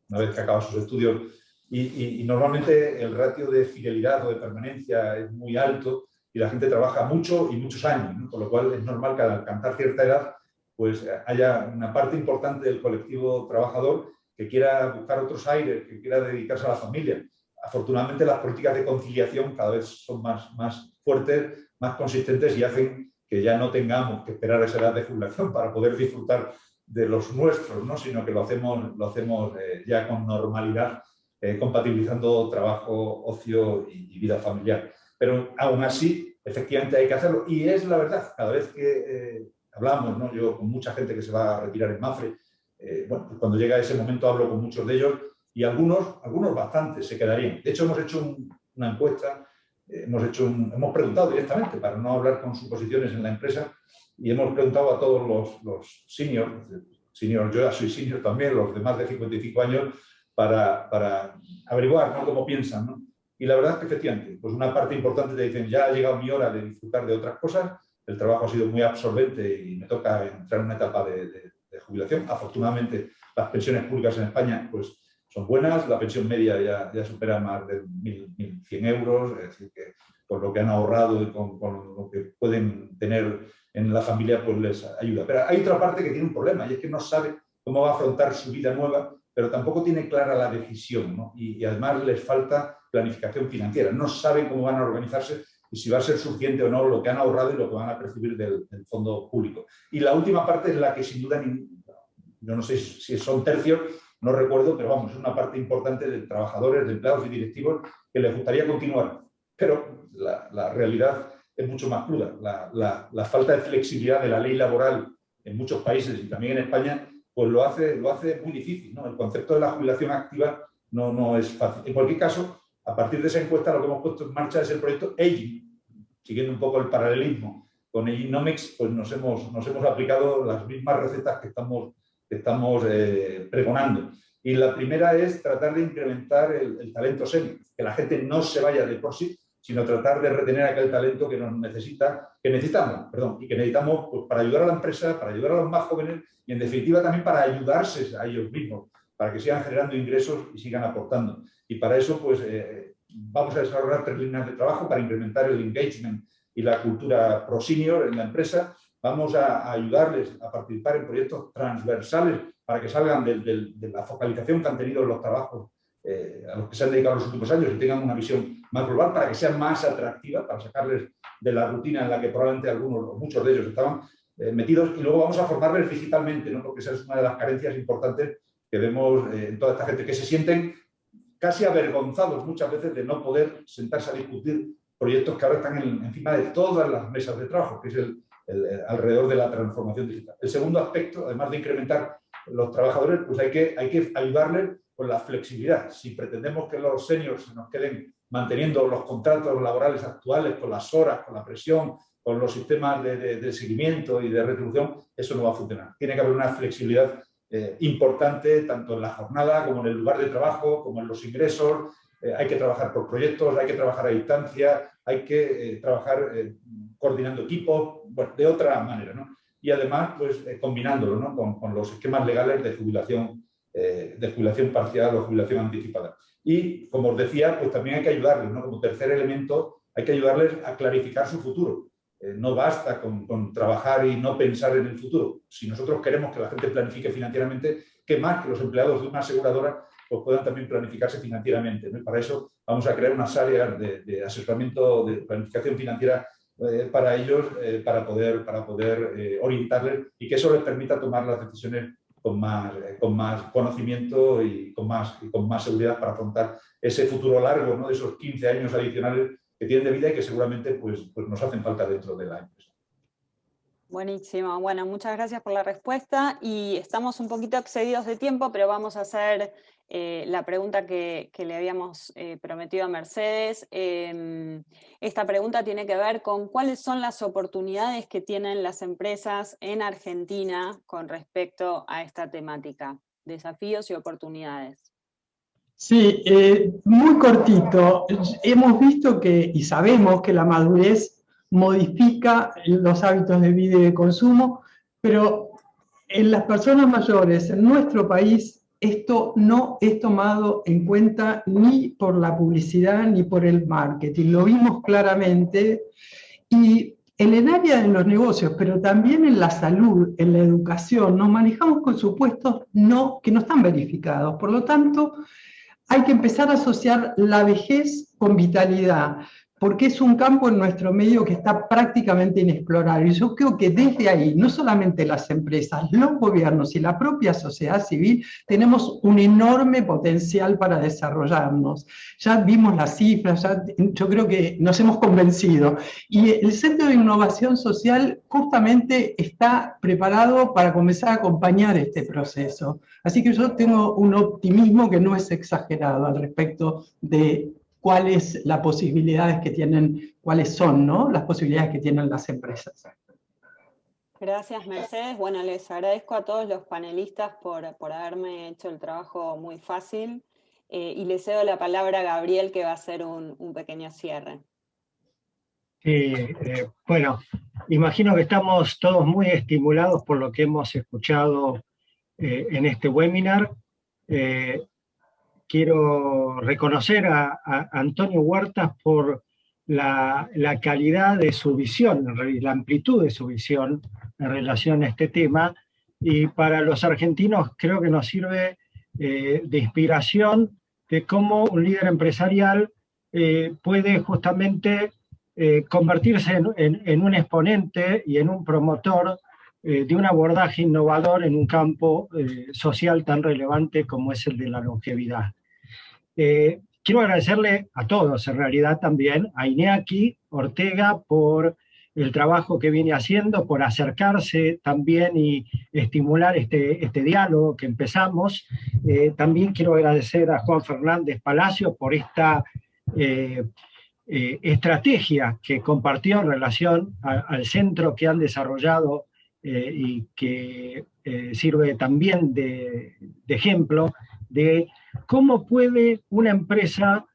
Speaker 8: una vez que acaba sus estudios, y normalmente el ratio de fidelidad o de permanencia es muy alto y la gente trabaja mucho y muchos años, ¿no? Por lo cual es normal que al alcanzar cierta edad pues haya una parte importante del colectivo trabajador que quiera buscar otros aires, que quiera dedicarse a la familia. Afortunadamente las políticas de conciliación cada vez son más fuertes, más consistentes y hacen que ya no tengamos que esperar esa edad de jubilación para poder disfrutar de los nuestros, ¿no? Sino que lo hacemos ya con normalidad, compatibilizando trabajo, ocio y vida familiar. Pero aún así, efectivamente hay que hacerlo y es la verdad. Cada vez que hablamos, ¿no?, yo con mucha gente que se va a retirar en MAPFRE, bueno, pues cuando llega ese momento hablo con muchos de ellos y algunos bastantes se quedarían. De hecho, hemos hecho una encuesta, hemos preguntado directamente, para no hablar con suposiciones en la empresa, y hemos preguntado a todos los seniors, yo ya soy senior también, los de más de 55 años, para averiguar, ¿no?, cómo piensan, ¿no? Y la verdad es que efectivamente, pues una parte importante te dicen, ya ha llegado mi hora de disfrutar de otras cosas, el trabajo ha sido muy absorbente y me toca entrar en una etapa de jubilación. Afortunadamente, las pensiones públicas en España pues, son buenas, la pensión media ya supera más de 1.100 euros, es decir, que con lo que han ahorrado y con lo que pueden tener en la familia, pues les ayuda. Pero hay otra parte que tiene un problema, y es que no sabe cómo va a afrontar su vida nueva, pero tampoco tiene clara la decisión, ¿no? Y además les falta planificación financiera, no saben cómo van a organizarse y si va a ser suficiente o no lo que han ahorrado y lo que van a percibir del fondo público. Y la última parte es la que sin duda, yo no sé si son tercios, no recuerdo, pero vamos, es una parte importante de trabajadores, de empleados y directivos que les gustaría continuar. Pero la realidad es mucho más cruda. La falta de flexibilidad de la ley laboral en muchos países y también en España, pues lo hace muy difícil, ¿no? El concepto de la jubilación activa no es fácil. En cualquier caso, a partir de esa encuesta lo que hemos puesto en marcha es el proyecto Aging, siguiendo un poco el paralelismo con Agenomics, pues nos hemos aplicado las mismas recetas que estamos pregonando. Y la primera es tratar de incrementar el talento senior, que la gente no se vaya de por sí, sino tratar de retener aquel talento que necesitamos pues, para ayudar a la empresa, para ayudar a los más jóvenes y en definitiva también para ayudarse a ellos mismos, para que sigan generando ingresos y sigan aportando. Y para eso pues vamos a desarrollar 3 líneas de trabajo para incrementar el engagement y la cultura pro senior en la empresa. Vamos a ayudarles a participar en proyectos transversales para que salgan de la focalización que han tenido los trabajos a los que se han dedicado los últimos años y tengan una visión más global, para que sea más atractiva, para sacarles de la rutina en la que probablemente algunos o muchos de ellos estaban. metidos, y luego vamos a formarles digitalmente, ¿no? Porque esa es una de las carencias importantes que vemos en toda esta gente, que se sienten casi avergonzados muchas veces de no poder sentarse a discutir proyectos que ahora están encima de todas las mesas de trabajo, que es alrededor de la transformación digital. El segundo aspecto, además de incrementar los trabajadores, pues hay que ayudarles con la flexibilidad. Si pretendemos que los seniors se nos queden manteniendo los contratos laborales actuales, con las horas, con la presión, con los sistemas de seguimiento y de retribución, eso no va a funcionar. Tiene que haber una flexibilidad importante, tanto en la jornada como en el lugar de trabajo, como en los ingresos. Hay que trabajar por proyectos, hay que trabajar a distancia, hay que trabajar coordinando equipos, bueno, de otra manera, ¿no? Y además, pues combinándolo, ¿no? con los esquemas legales de jubilación parcial o jubilación anticipada. Y, como os decía, pues también hay que ayudarles, ¿no? Como tercer elemento, hay que ayudarles a clarificar su futuro. No basta con trabajar y no pensar en el futuro. Si nosotros queremos que la gente planifique financieramente, ¿qué más que los empleados de una aseguradora pues puedan también planificarse financieramente, ¿no? Y para eso vamos a crear unas áreas de asesoramiento, de planificación financiera para ellos, para poder orientarles y que eso les permita tomar las decisiones con más conocimiento y con más seguridad para afrontar ese futuro largo, ¿no? De esos 15 años adicionales que tienen de vida y que seguramente pues nos hacen falta dentro de la empresa.
Speaker 1: Buenísimo. Bueno, muchas gracias por la respuesta y estamos un poquito excedidos de tiempo, pero vamos a hacer la pregunta que le habíamos prometido a Mercedes. Esta pregunta tiene que ver con cuáles son las oportunidades que tienen las empresas en Argentina con respecto a esta temática, desafíos y oportunidades.
Speaker 4: Sí, muy cortito. Hemos visto y sabemos que la madurez modifica los hábitos de vida y de consumo, pero en las personas mayores en nuestro país esto no es tomado en cuenta ni por la publicidad ni por el marketing. Lo vimos claramente y en el área de los negocios, pero también en la salud, en la educación, nos manejamos con supuestos que no están verificados. Por lo tanto, hay que empezar a asociar la vejez con vitalidad, porque es un campo en nuestro medio que está prácticamente inexplorado. Y yo creo que desde ahí, no solamente las empresas, los gobiernos y la propia sociedad civil, tenemos un enorme potencial para desarrollarnos. Ya vimos las cifras, yo creo que nos hemos convencido. Y el Centro de Innovación Social justamente está preparado para comenzar a acompañar este proceso. Así que yo tengo un optimismo que no es exagerado al respecto de cuáles las posibilidades que tienen, cuáles son, ¿no?, las posibilidades que tienen las empresas.
Speaker 1: Gracias, Mercedes. Bueno, les agradezco a todos los panelistas por haberme hecho el trabajo muy fácil y le cedo la palabra a Gabriel, que va a hacer un pequeño cierre.
Speaker 2: Bueno, imagino que estamos todos muy estimulados por lo que hemos escuchado en este webinar. Quiero reconocer a Antonio Huertas por la calidad de su visión, la amplitud de su visión en relación a este tema, y para los argentinos creo que nos sirve de inspiración de cómo un líder empresarial puede justamente convertirse en un exponente y en un promotor de un abordaje innovador en un campo social tan relevante como es el de la longevidad. Quiero agradecerle a todos, en realidad también, a Iñaki Ortega por el trabajo que viene haciendo, por acercarse también y estimular este diálogo que empezamos. También quiero agradecer a Juan Fernández Palacio por esta estrategia que compartió en relación al centro que han desarrollado y que sirve también de ejemplo de cómo puede una empresa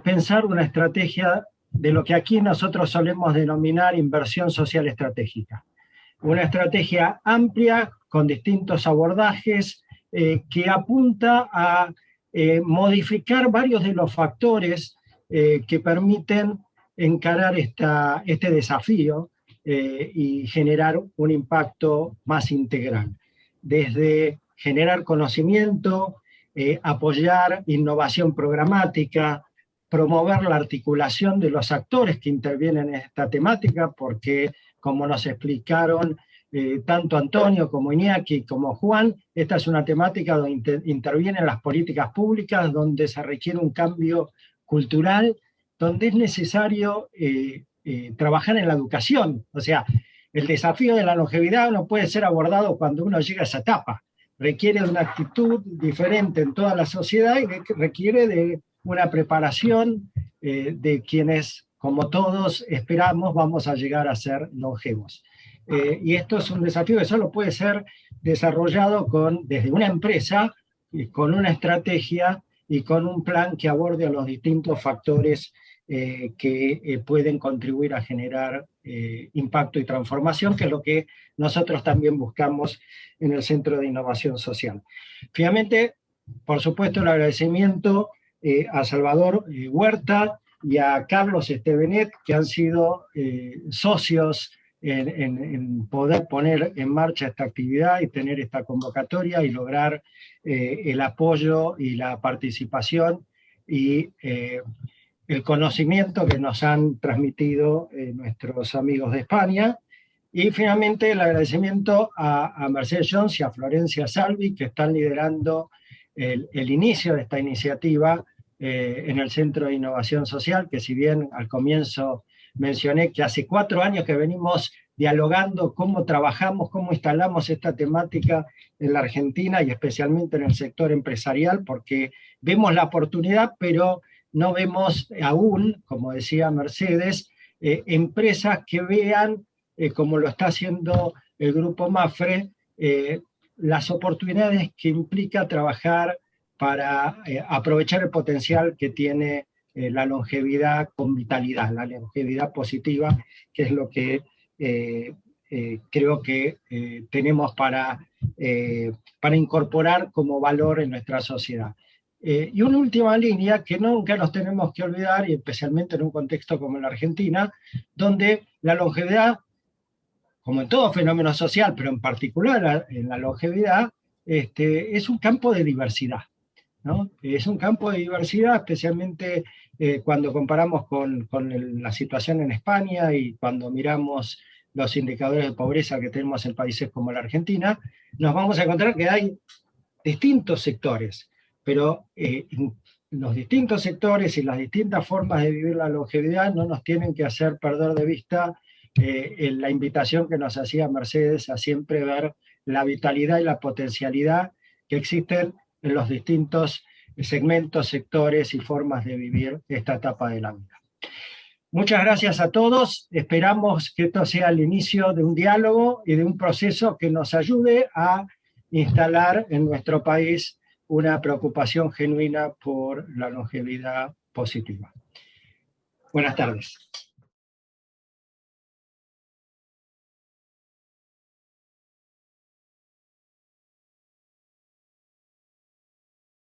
Speaker 2: pensar una estrategia de lo que aquí nosotros solemos denominar inversión social estratégica. Una estrategia amplia con distintos abordajes que apunta a modificar varios de los factores que permiten encarar este desafío y generar un impacto más integral. Desde generar conocimiento, apoyar innovación programática, promover la articulación de los actores que intervienen en esta temática, porque, como nos explicaron tanto Antonio como Iñaki como Juan, esta es una temática donde intervienen las políticas públicas, donde se requiere un cambio cultural, donde es necesario trabajar en la educación. O sea, el desafío de la longevidad no puede ser abordado cuando uno llega a esa etapa. Requiere de una actitud diferente en toda la sociedad y requiere de una preparación de quienes, como todos esperamos, vamos a llegar a ser longevos. Y esto es un desafío que solo puede ser desarrollado desde una empresa, con una estrategia y con un plan que aborde a los distintos factores que pueden contribuir a generar impacto y transformación, que es lo que nosotros también buscamos en el Centro de Innovación Social. Finalmente, por supuesto, el agradecimiento a Salvador Huerta y a Carlos Estevenet, que han sido socios en poder poner en marcha esta actividad y tener esta convocatoria y lograr el apoyo y la participación y el conocimiento que nos han transmitido nuestros amigos de España. Y finalmente el agradecimiento a Mercedes Jones y a Florencia Salvi, que están liderando el inicio de esta iniciativa en el Centro de Innovación Social, que si bien al comienzo mencioné que hace 4 años que venimos dialogando cómo trabajamos, cómo instalamos esta temática en la Argentina y especialmente en el sector empresarial, porque vemos la oportunidad, pero no vemos aún, como decía Mercedes, empresas que vean, como lo está haciendo el Grupo Mapfre, las oportunidades que implica trabajar para aprovechar el potencial que tiene la longevidad con vitalidad, la longevidad positiva, que es lo que creo que tenemos para incorporar como valor en nuestra sociedad. Y una última línea que nunca nos tenemos que olvidar, y especialmente en un contexto como la Argentina, donde la longevidad, como en todo fenómeno social, pero en particular en la longevidad, es un campo de diversidad, ¿no? Es un campo de diversidad, especialmente cuando comparamos con la situación en España y cuando miramos los indicadores de pobreza que tenemos en países como la Argentina, nos vamos a encontrar que hay distintos sectores, pero los distintos sectores y las distintas formas de vivir la longevidad no nos tienen que hacer perder de vista la invitación que nos hacía Mercedes a siempre ver la vitalidad y la potencialidad que existen en los distintos segmentos, sectores y formas de vivir esta etapa de la vida. Muchas gracias a todos. Esperamos que esto sea el inicio de un diálogo y de un proceso que nos ayude a instalar en nuestro país una preocupación genuina por la longevidad positiva. Buenas tardes.